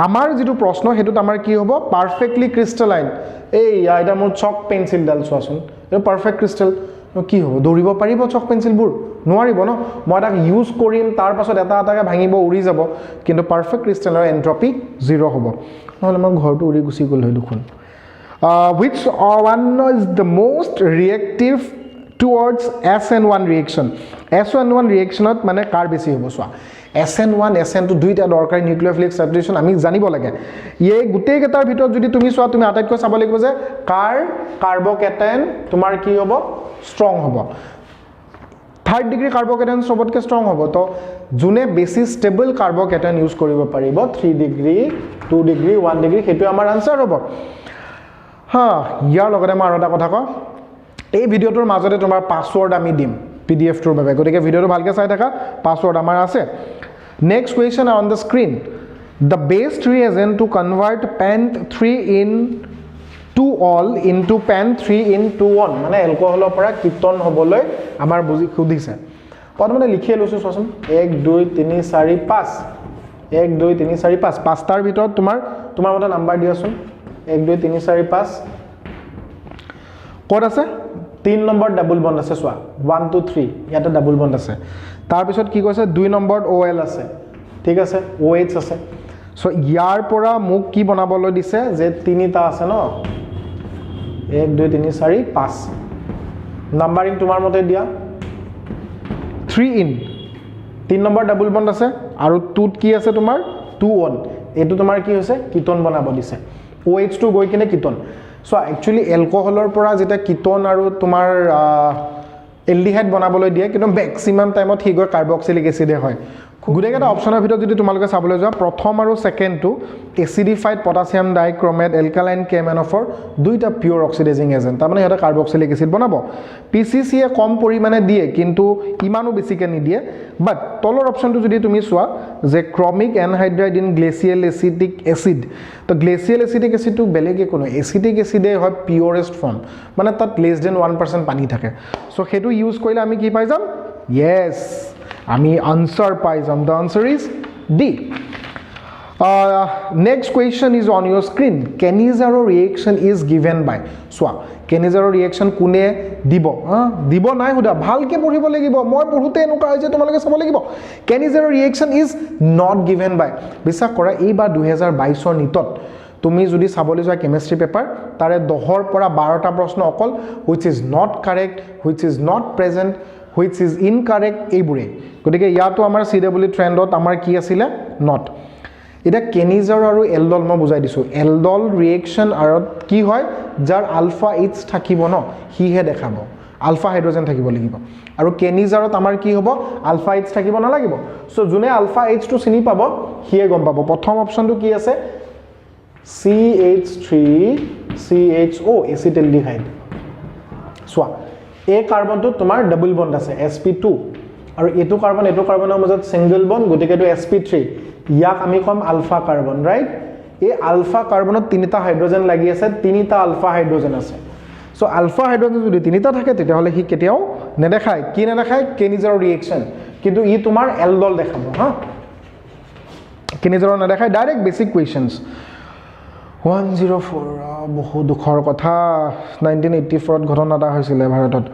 আমাৰ যেটো প্ৰশ্ন হেতুত আমাৰ কি হ'ব পাৰফেক্টলি ক্ৰিষ্টেলাইন এই এটা মোৰ চক পেন্সিল ডাল চোৱাচোন এটা পাৰফেক্ট ক্ৰিষ্টেল কি হ'ব দৌৰিব পাৰিব চক পেন্সিলবোৰ নোৱাৰিব ন মই তাক ইউজ কৰিম তাৰ পাছত এটা এটাকে ভাঙিব উৰি যাব কিন্তু পাৰফেক্ট ক্ৰিষ্টেলৰ এন্ট্ৰপি 0 হ'ব নহলে মই ঘৰটো উৰি গুছি গল হৈ দুখন which one is the most reactive towards SN1 reaction SN1 reactionত মানে কাৰ বেছি হ'ব সোৱা SN1 SN2 দুইটা দৰকাৰী নিউক্লিওফিলিক সাবস্টিটিউশন আমি জানিব লাগে এই গুটেই কেটাৰ ভিতৰত যদি তুমি সোৱা তুমি আটাইতকৈ চাব লাগিব যে কাৰ কাৰ্বকেটায়ন তোমাৰ কি হ'ব ষ্ট্ৰং হ'ব 3rd ডিগ্ৰী কাৰ্বকেটায়ন সবতকৈ ষ্ট্ৰং হ'ব তো জুনে বেছি ষ্টেবল কাৰ্বকেটায়ন ইউজ কৰিব পাৰিব 3 ডিগ্ৰী 2 ডিগ্ৰী 1 ডিগ্ৰী হেতু আমাৰ আনসাৰ হ'ব ইয়াৰ লগতে মই আৰু এটা কথা কওঁ এই ভিডিওটোৰ মাজতে তোমাৰ পাসওয়াৰ্ড আমি দিম PDF টোৰ বাবে গতিকে ভিডিওটো ভালকৈ চাই থাকা পাসওয়াৰ্ড আমাৰ আছে next question on the screen the best reagent to convert pant 3 in 2-ol into pant 3 in 2-1 মানে এলকোহলৰ পৰা কিটন হ'বলৈ আমাৰ বুজি খুদিছে প্ৰথমতে লিখি লৈছো চোৱাচোন 1 2 3 4 5 1 2 3 4 5 পাঁচটাৰ ভিতৰত তোমাৰ মতে নাম্বাৰ দিয়াচোন 1 2 3 4 5 কোড আছে 3 নম্বৰ ডাবল বন্ড আছে সোৱা 1 2 3 ইয়াতে ডাবল বন্ড আছে তাৰ পিছত কি কৈছে 2 নম্বৰত OL আছে ঠিক আছে OH আছে সো ইয়াৰ পৰা মোক কি বনাবলৈ দিছে যে তিনিটা আছে ন 1 2 3 4 5 নাম্বাৰিং তোমাৰ মতে দিয়া 3 in 3 নম্বৰ ডাবল বন্ড আছে আৰু 2 কি আছে তোমাৰ 2-1 এটো তোমাৰ কি হৈছে কিটন বনাব দিছে OH2 গৈ কিনে কিটন সো একচুয়ালি এলকোহলৰ পৰা যেটা কিটন আৰু তোমাৰ এলডিহাইড বনাবলৈ দিয়ে কিন্তু ম্যাক্সিমাম টাইমত হি গৈ কাৰ্বক্সিলিক এসিডে হয় গুটেকেটা অপচনৰ ভিতৰত যদি তোমালোকে চাবলৈ যোৱা প্ৰথম আৰু সেকেন্ডটো এসিডিফাইড পটাছিয়াম ডাইক্ৰোমেট এলকালাইন কেমেনফৰ দুইটা পিওৰ অক্সিডাইজিং এজেন্ট তাৰ মানে এটা কাৰ্বক্সিলিক এসিড বনাব PCC এ কম পৰিমাণে দিয়ে কিন্তু ইমানো বেছিকে নিদিয়ে বাট তলৰ অপচনটো যদি তুমি চোৱা যে ক্ৰমিক এনহাইড্ৰাইড ইন গ্লেচিয়েল এসিটিক এসিড তো গ্লেচিয়েল এসিটিক এসিডটো বেলেগে কোনো এসিটিক এসিডে হয় পিওরেষ্ট ফর্ম মানে তাত লেস দেন 1% পানী থাকে সো হেতু ইউজ কৰিলে আমি কি পাই যাম yes আমি answer পাই যাম the answer is D next question is on your screen Cannizzaro reaction is given by সোৱা Cannizzaro reaction কোনে দিব নাই huda ভালকে পঢ়িব লাগিব মই পঢ়ুতে এনুকা হৈছে তোমালোকে চাব লাগিব Cannizzaro reaction is not given by বিশ্বাস কৰা এইবাৰ 2022 ৰ নিটত তুমি যদি চাবলৈ যোৱা কেমিষ্ট্ৰি পেপাৰ তাৰে 10ৰ পৰা 12টা প্ৰশ্ন অকল which is not correct which is not present which is incorrect এইবোৰে গতিকে ইয়াতো আমাৰ CW ট্ৰেন্ডত আমাৰ কি আছিল not এটা কেনিজাৰ আৰু এলডল মই বুজাই দিছোঁ এলডল ৰিয়েকশ্যন আৰু কি হয় যাৰ আলফা এইচ থাকিব ন হিহে দেখাব আলফা হাইড্ৰজেন থাকিব লাগিব আৰু কেনিজাৰত আমাৰ কি হ'ব আলফা এইচ থাকিব নালাগিব সো যোনে আলফা এইচটো চিনি পাব হিয়ে গম পাব প্ৰথম অপশ্যনটো কি আছে CH3CHO এচিটেলডিহাইড চোৱা এই কাৰ্বনটো তোমাৰ ডাবল বন্ড আছে sp2 আৰু এইটো কাৰ্বনৰ মাজত সিঙ্গেল বন্ড গতিকে এটো sp3 ইয়াক আমি কম আলফা কাৰ্বন ৰাইট এই আলফা কাৰ্বনত তিনিটা হাইড্ৰজেন লাগি আছে তিনিটা আলফা হাইড্ৰজেন আছে সো আলফা হাইড্ৰজেন যদি তিনিটা থাকে তেতিয়াহলে হি কেতিয়াও নেদেখায় কি নেদেখায় কেনিজাৰ ৰিয়েকশ্যন কিন্তু ই তোমাৰ এলডল দেখাব হা কেনিজাৰ নেদেখায় ডাইৰেক্ট বেসিক কোৱেশ্চনছ 104 বহু দুখৰ কথা 1984 ত ঘটনা এটা হৈছিল ভাৰতত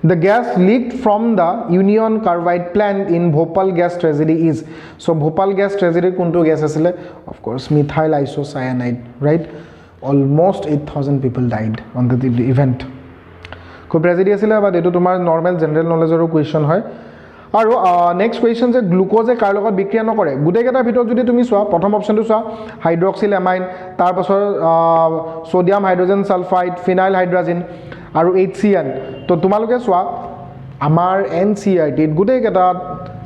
The gas leaked from the Union Carbide plant in Bhopal gas tragedy is. So Bhopal gas tragedy kuntu gas asile? Of course, methyl isocyanide, right? Almost 8,000 people died on the event. Ko tragedy asile but etu tomar normal general knowledge or question hoy. আৰু next question যে গ্লুকোজে কাৰ লগত বিক্ৰিয়া নকৰে গুটেকেটাৰ ভিতৰত যদি তুমি চোৱা প্ৰথম অপচনটো চোৱা হাইড্ৰক্সিল এমাইন তাৰ পাছৰ sodium hydrogen sulphide phenyl hydrogen আৰু HCN তো তোমালোকে চোৱা আমাৰ NCERT গুটেকেটা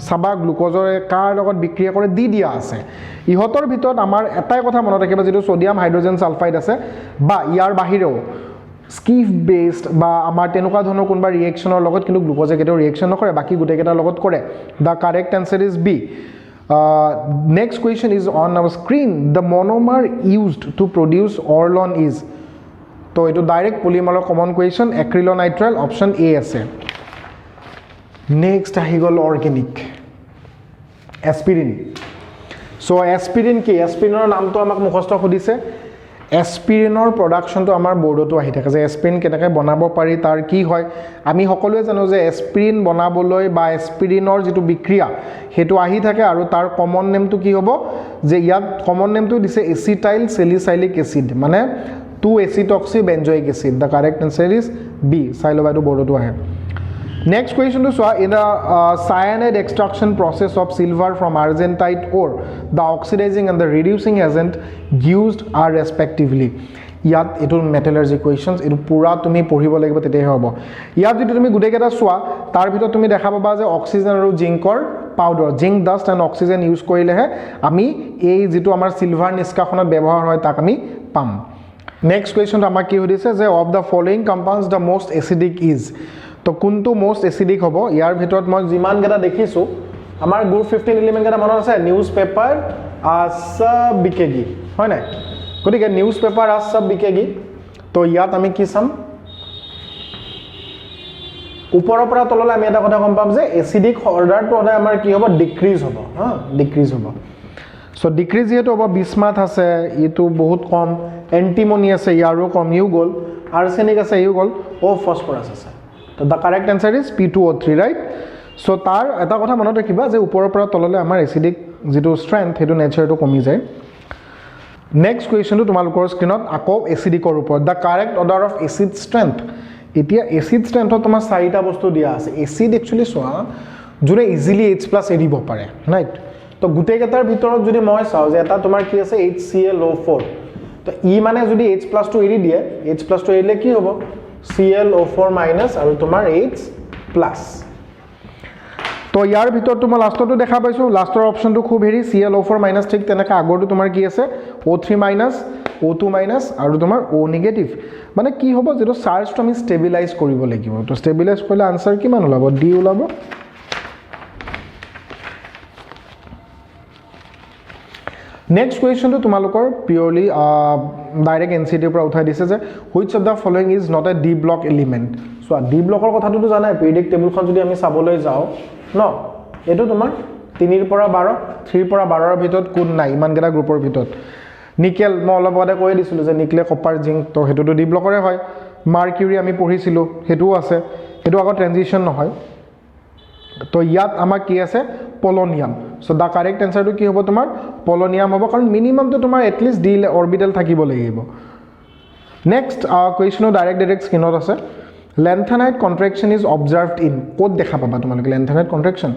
সাবা গ্লুকোজৰে কাৰ লগত বিক্ৰিয়া কৰে দিয়া আছে ইহতৰ ভিতৰত আমাৰ এটাই কথা মনত ৰাখিবা যেটো সোডিয়াম হাইড্ৰোজেন সালফাইড আছে বা ইয়াৰ বাহিৰেও স্কিফ বেসড বা আমাৰ তেনেকুৱা ধৰণৰ কোনবা ৰিয়েকচনৰ লগত কিন্তু গ্লুকোজে কেটো ৰিয়েকচন নকৰে বাকি গুটেকেটাৰ লগত কৰে the correct answer is B next question is on our screen the monomer used to produce orlon is তো এটো ডাইৰেক্ট পলিমাৰৰ common question acrylonitrile option A আছে নেক্সট আহি গল অৰ্গেনিক এস্পিৰিন সো এস্পিৰিন কি এস্পিৰিনৰ নামটো আমাক মুখস্থ খুদিছে এস্পিৰিনৰ প্ৰডাকশনটো আমাৰ বৰ্ডতো আহি থাকে যে এস্পিৰিন কেনেকৈ বনাব পাৰি তাৰ কি হয় আমি সকলোৱে জানো যে এস্পিৰিন বনাবলৈ বা এস্পিৰিনৰ যেটো বিক্ৰিয়া হেতু আহি থাকে আৰু তাৰ কমন নেমটো কি হ'ব যে ইয়াত কমন নেমটো দিছে এচিটাইল স্যালিসাইলিক এসিড মানে 2-acetoxy benzoic acid the correct answer is B সাইলোবাইটো বৰ্ডতো আহে Next question to in the cyanide extraction process of silver from argentite ore, the oxidizing and the reducing agent used are respectively. ইয়াত এটো metallurgy questions এটো পুরা তুমি পঢ়িব লাগিব তেতে হ'ব ইয়াত যদি তুমি গুটেকেটা সোৱা তাৰ ভিতৰত তুমি দেখা পাবা যে অক্সিজেন আৰু জিংকৰ powder zinc dust and oxygen use কৰিলেহে আমি এই যেটো আমাৰ সিলভাৰ নিষ্কাশনত ব্যৱহাৰ হয় তাক আমি পাম নেক্সট কোৱেশ্চন আমাক কি সুধিছে যে of the following compounds the most acidic is তো কোনটো মোস্ট এসিডিক হ'ব ইয়াৰ ভিতৰত মই জিমান গেটা দেখিছো আমাৰ গ্ৰুপ 15 এলিমেন্ট গেটা মনত আছে নিউজ পেপাৰ সব বিকেগি হয় নাই গতিকে নিউজ পেপাৰ সব বিকেগি তো ইয়াত আমি কি চাম ওপৰৰ পৰা তললৈ আমি এটা কথা গম পাম যে এসিডিক অৰ্ডাৰটো হলে আমাৰ কি হ'ব ডিক্ৰিজ হ'ব হা ডিক্ৰিজ হ'ব সো ডিক্ৰিজ যেটো হ'ব বিসমাথ আছে ইটো বহুত কম এন্টিমনি আছে ইয়াৰো কম ইউ গল আৰ্সেনিক আছে ইউ গল ও ফসফৰাছ আছে তো the correct answer is P2O3 right so tar eta kotha monot rakhiba je upor pora tolole amar acidic jeto strength hetu nature to komi jay next question to tumalukor screenot ako acidic or upor the correct order of acid strength etia acid strength tomar saita bostu dia ase acid actually so jure easily H+ eribo pare right to gute ketar bitorot jodi moi sao je eta tomar ki ase HClO4 to e mane jodi H+ to eri die H+ to erile ki hobo ClO4 minus আৰু তোমাৰ H plus তো ইয়াৰ ভিতৰত তোমাৰ লাষ্টটো দেখা পাইছো লাষ্টৰ অপচনটো খুব হেৰি ClO4 minus ঠিক তেনেকা আগৰটো তোমাৰ কি আছে O3 minus O2 minus আৰু তোমাৰ O negative মানে কি হ'ব যেটো চাৰ্জটো আমি ষ্টেবিলাইজ কৰিব লাগিব তো ষ্টেবিলাইজ কৰিলে আনসাৰ কিমান ওলাব D ওলাব Next question to tumalokor purely direct NCT পৰা উঠাই দিছে যে which of the following is not a D block element so D block ৰ কথাটো জানাই periodic table খন যদি আমি চাবলৈ যাও ন এটো তোমাৰ 3 ৰ পৰা 12 3 ৰ পৰা 12 ৰ ভিতৰত কোন নাই ইমান গেটা গ্ৰুপৰ ভিতৰত নিকেল মই অলপ আগতে কৈ দিছিলো যে নিকেল কপাৰ জিংক তো হেতুটো D block ৰে হয় মাৰ্কিউৰি আমি পঢ়িছিলো হেতুও আছে হেতু আগত ট্ৰানজিশন নহয় তো ইয়াত আমাক কি আছে polonium so the correct answer to কি হ'ব তোমাৰ polonium হ'ব কাৰণ মিনিমাম তো তোমাৰ at least d orbital থাকিব লাগিব next question ডাইৰেক্ট স্ক্ৰিনত আছে লেন্থেনাইট কন্ট্ৰেকশ্যন ইজ অবজাৰ্ভড ইন ক'ত দেখা পাবা তোমালোকে লেন্থেনাইট কন্ট্ৰেকশ্যন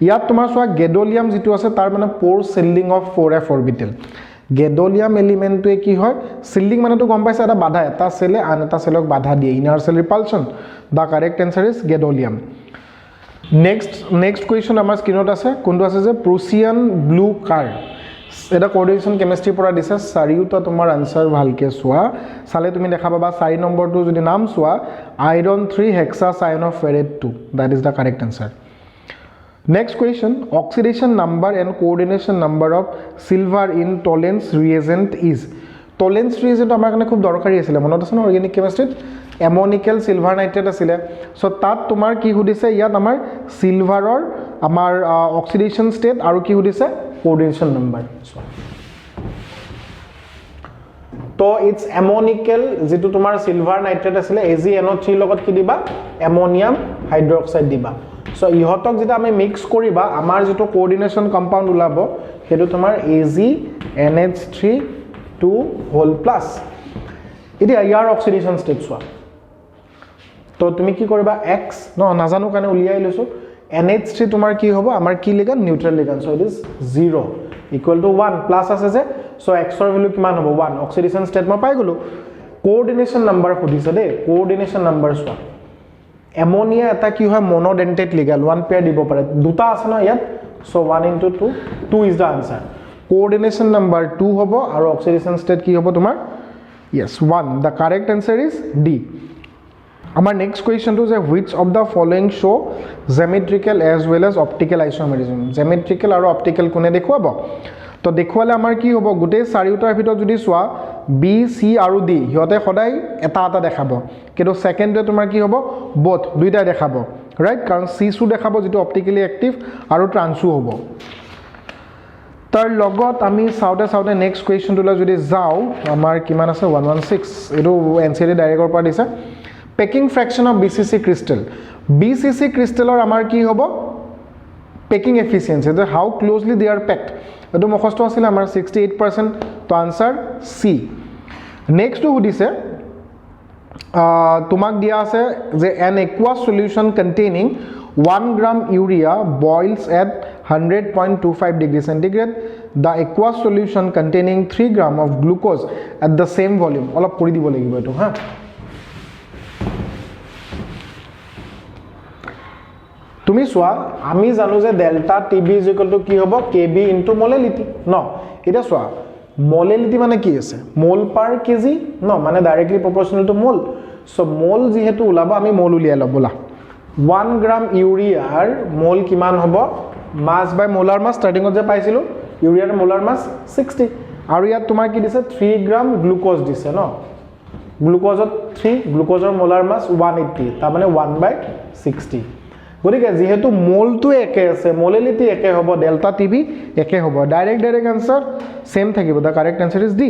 ইয়াত তোমাৰ চোৱা গেডোলিয়াম যিটো আছে তাৰ মানে পোৰ চিল্ডিং অফ 4f অৰবিটেল গেডোলিয়াম এলিমেন্টটোৱে কি হয় চিল্ডিং মানেতো গম পাইছা এটা বাধা এটা সেলে আন এটা সেলক বাধা দিয়ে inner shell repulsion the correct answer is gadolinium next question আমাৰ স্ক্ৰীনত আছে কোনটো আছে যে প্ৰুচিয়ান ব্লু কাৰ এটা কোঅৰ্ডিনেশ্যন কেমিষ্ট্ৰি পৰা দিছে চাৰিওটা তোমাৰ আনসাৰ ভালকে চোৱা চালে তুমি দেখা পাবা 4 নম্বৰটো যদি নাম চোৱা iron 3 হেক্সাচায়ানোফেৰেট 2 that is the correct answer next question oxidation number and coordination number of silver in Tollens reagent is Tollens reagent আমাৰ কাৰণে খুব দৰকাৰী আছিল মনত আছে ন অৰ্গেনিক কেমিষ্ট্ৰিত এমনিকেল সিলভাৰ নাইট্ৰেট আছিল সো তাত তোমাৰ কি হুদিছে ইয়াত আমাৰ সিলভাৰৰ আমাৰ অক্সিডেশন ষ্টেট আৰু কি হুদিছে coordination number তো ইটস এমনিকেল যেটো তোমাৰ সিলভাৰ নাইট্ৰেট আছিল AgNO3 লগত কি দিবা এমোনিয়াম হাইড্ৰক্সাইড দিবা সো ইহতক যেটা আমি মিক্স কৰিবা আমাৰ যেটো কোঅৰ্ডিনেশন কম্পাউন্ড উলাব হেতু তোমাৰ AgNH3 2 হোল প্লাস ইদি ইয়াৰ অক্সিডেশন ষ্টেট সোয়া তো তুমি কি কৰিবা x নাজানো কানে উলিয়াই লৈছো NH3 তোমাৰ কি হ'ব আমাৰ কি লিগান neutral লিগান so it is 0 equal to 1 plus আছে যে সো x ৰ ভ্যালু কিমান হ'ব 1 অক্সিডেশন ষ্টেট মই পাই গলো কোঅৰ্ডিনেশন নাম্বাৰ খুদিছে দে কোঅৰ্ডিনেশন নাম্বাৰ সোয়া এমোনিয়া এটা কি হয় মনোডেন্টেট লিগাল 1 পেয়াৰ দিব পাৰে দুটা আছে না ইয়াত so 1 into 2 2 is the answer coordination number 2 হ'ব আৰু oxidation state কি হ'ব তোমাৰ yes 1 the correct answer is D আমাৰ next question to is which of the following show symmetrical as well as optical isomerism symmetrical আৰু optical কোনে দেখুৱাব তো দেখুৱালে আমাৰ কি হ'ব গুটে চাৰিওটাৰ ভিতৰত যদি চোৱা B C আৰু D হিয়তে সদায় এটা এটা দেখাব কিন্তু সেকেন্ডে তোমাৰ কি হ'ব both দুইটা দেখাব ৰাইট কাৰণ C সু দেখাব যেটো অপটিক্যালি অ্যাক্টিভ আৰু ট্ৰান্সো হ'ব তাৰ লগত আমি সাউতে নেক্সট কোৱেশ্চনটোলৈ যদি যাও আমাৰ কিমান আছে 116 এটো এনসিডি ডাইৰেক্টৰ পৰা দিছে packing fraction of BCC crystal BCC ক্ৰিষ্টেলৰ আমাৰ কি হ'ব পেকিং এফিচিয়েন্সি যে how closely they are packed এটো মুখস্থ আছিল আমাৰ 68% তো আনসাৰ সি নেক্সট টু দিছে তোমাক দিয়া আছে যে an aqueous solution containing 1 gram urea boils at 100.25 degree centigrade the aqueous solution containing 3 gram of glucose at the same volume অলপ কৰি দিব লাগিব এটো হা তুমি সোয়া আমি জানো যে ডেল্টা TB কি হ'ব KB into molality ন এটা সোয়া molality মানে কি আছে mol per kg ন মানে directly proportional to mol so mol যেহেতু উলাব আমি mol উলিয়াই লব বলা 1 gram ইউৰিয়াৰ mol কিমান হ'ব mass by molar mass starting যে পাইছিলো ইউৰিয়াৰ molar mass 60 আৰু ইয়াত তোমাৰ কি দিছে 3 gram গ্লুকোজ দিছে ন গ্লুকোজত 3 গ্লুকোজৰ molar mass 180 তাৰ মানে 1/60 গতিকে যেহেতু মোলটো একে আছে মোলালিটি একে হ'ব ডেল্টা TB একে হ'ব ডাইৰেক্ট আনসাৰ সেম থাকিব দা কারেক্ট আনসার ইজ ডি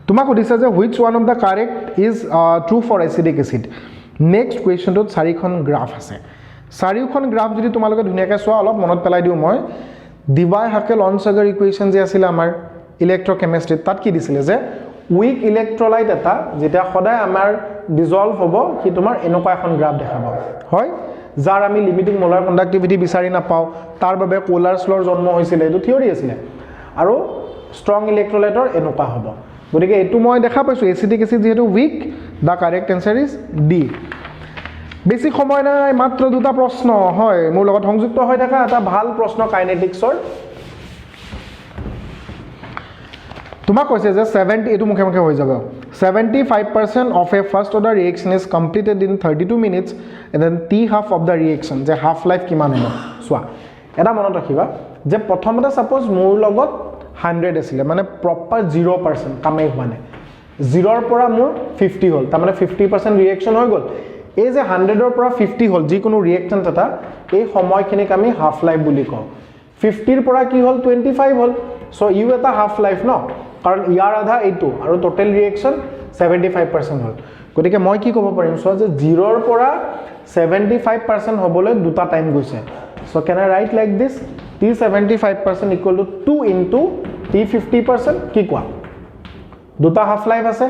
তোমাক কৈছে যে which one of the correct is true for acidic acid next কোৱেশ্চনটোত চাৰিখন গ্ৰাফ আছে চাৰিখন গ্ৰাফ যদি তোমালোকে ধুনিয়াকৈ চোৱা অলপ মনত পেলাই দিও মই ডিভাই হাকেল অনসাগাৰ ইকুৱেশ্যন যে আছিল আমাৰ ইলেক্ট্ৰোকেমিষ্ট্ৰিত তাত কি দিছিলে যে উইক ইলেক্ট্ৰোলাইট এটা যেটা সদায় আমাৰ ডিজলভ হ'ব কি তোমাৰ এনেকুৱা এখন গ্ৰাফ দেখাব হয় যাৰ আমি লিমিটিং মোলাৰ কণ্ডাক্টিভিটি বিচাৰি নাপাও তাৰ বাবে কোলাৰ স্লৰ জন্ম হৈছিল এটো থিওৰি আছিল আৰু ষ্ট্ৰং ইলেক্ট্ৰোলাইটৰ এনেকুৱা হ'ব গতিকে এটো মই দেখা পাইছো এসিডিক এসিড যেহেতু weak the correct answer is D বেছি সময় নাই মাত্ৰ দুটা প্ৰশ্ন হয় মোৰ লগত সংযুক্ত হৈ থকা এটা ভাল প্ৰশ্ন কাইনেটিক্সৰ তোমাক কৈছে যে 70 এটো মুখে মুখে হৈ যাব 75% of a first order reaction is completed in 32 minutes and then t half of the reaction যে half life কিমান হ'ব সোয়া এটা মনত ৰাখিবা যে প্ৰথমতে সাপোজ মোৰ লগত 100 আছিল মানে প্ৰপাৰ 0% কামে মানে 0 ৰ পৰা মোৰ 50 হল তাৰ মানে 50% ৰিঅ্যাকশন হৈ গল এই যে 100 ৰ পৰা 50 হল যি কোনো ৰিঅ্যাকচন এটা এই সময়খিনিক আমি হাফ লাইফ বুলি কওঁ 50 ৰ পৰা কি হল 25 হল সো ইউ এটা হাফ লাইফ ন কাৰণ ইয়াৰ আধা এইটো আৰু টোটাল ৰিঅ্যাকচন 75% হল গতিকে মই কি ক'ব পাৰিম সো যে 0 ৰ পৰা 75% হবলৈ দুটা টাইম গৈছে so can I write like this t 75% equal to 2 into t 50% কি কোৱা দুটা হাফ লাইফ আছে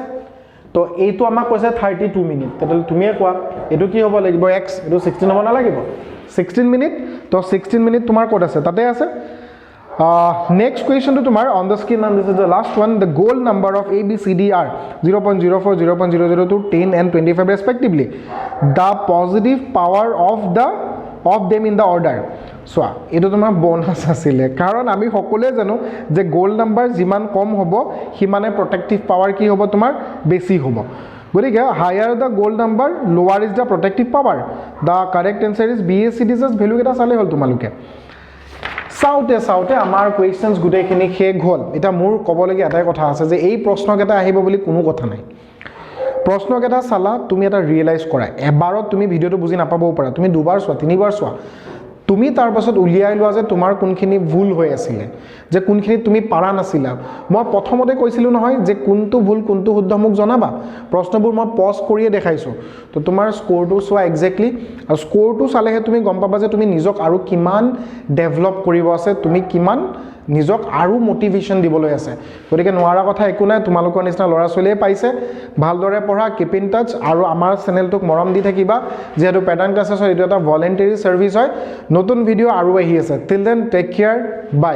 তো এইটো আমাক কৈছে 32 মিনিট তেতিয়াহ'লে তুমিয়ে কোৱা এইটো কি হ'ব লাগিব x এইটো 16 হ'ব নালাগিব 16 মিনিট তো 16 মিনিট তোমাৰ ক'ত আছে তাতে আছে next question to tomorrow on the screen and this is the last one the goal number of a b c d are 0.04 0.002 10 and 25 respectively the positive power of them in the order so eto tomar bonus asile karon ami hokole jano je goal number jiman kom hobo himane protective power ki hobo tomar beshi hobo গতিকে higher the goal number lower is the protective power the correct answer is b a c d s value eta sale hol tumaluke সাউতে আমাৰ কোৱেশ্চনছ গুটেখিনি শেষ হ'ল এটা মোৰ ক'বলগীয়া এটাই কথা আছে যে এই প্ৰশ্নকেইটা আহিব বুলি কোনো কথা নাই প্ৰশ্নকেইটা চালা তুমি এটা ৰিয়েলাইজ কৰা এবাৰত তুমি ভিডিঅ'টো বুজি নাপাবও পাৰা তুমি দুবাৰ চোৱা তিনিবাৰ চোৱা তুমি তাৰ পাছত উলিয়াই লোৱা যে তোমাৰ কোনখিনি ভুল হৈ আছিল যে কোনখিনি তুমি পাৰা নাছিলা মই প্ৰথমতে কৈছিলো নহয় যে কোনটো ভুল কোনটো শুদ্ধ মোক জনাবা প্ৰশ্নবোৰ মই পজ কৰিয়ে দেখাইছো তো তোমাৰ স্কোৰটো চোৱা এক্স্যাক্টলি আৰু স্কোৰটো চালেহে তুমি গম পাবা যে তুমি নিজক আৰু কিমান ডেভেলপ কৰিব আছে তুমি কিমান নিজক আৰু মোটিভেশন দিবলৈ আছে গতিকে নোৱাৰা কথা একো নাই তোমালোকৰ নিচিনা ল'ৰা ছোৱালীয়ে পাইছে ভালদৰে পঢ়া কিপ ইন টাচ আৰু আমাৰ চেনেলটোক মৰম দি থাকিবা যেহেতু প্যাটাৰ্ন ক্লাছেছৰ এইটো এটা ভলান্টাৰী সাৰ্ভিস হয় নতুন ভিডিও আৰু আহি আছে till then take care bye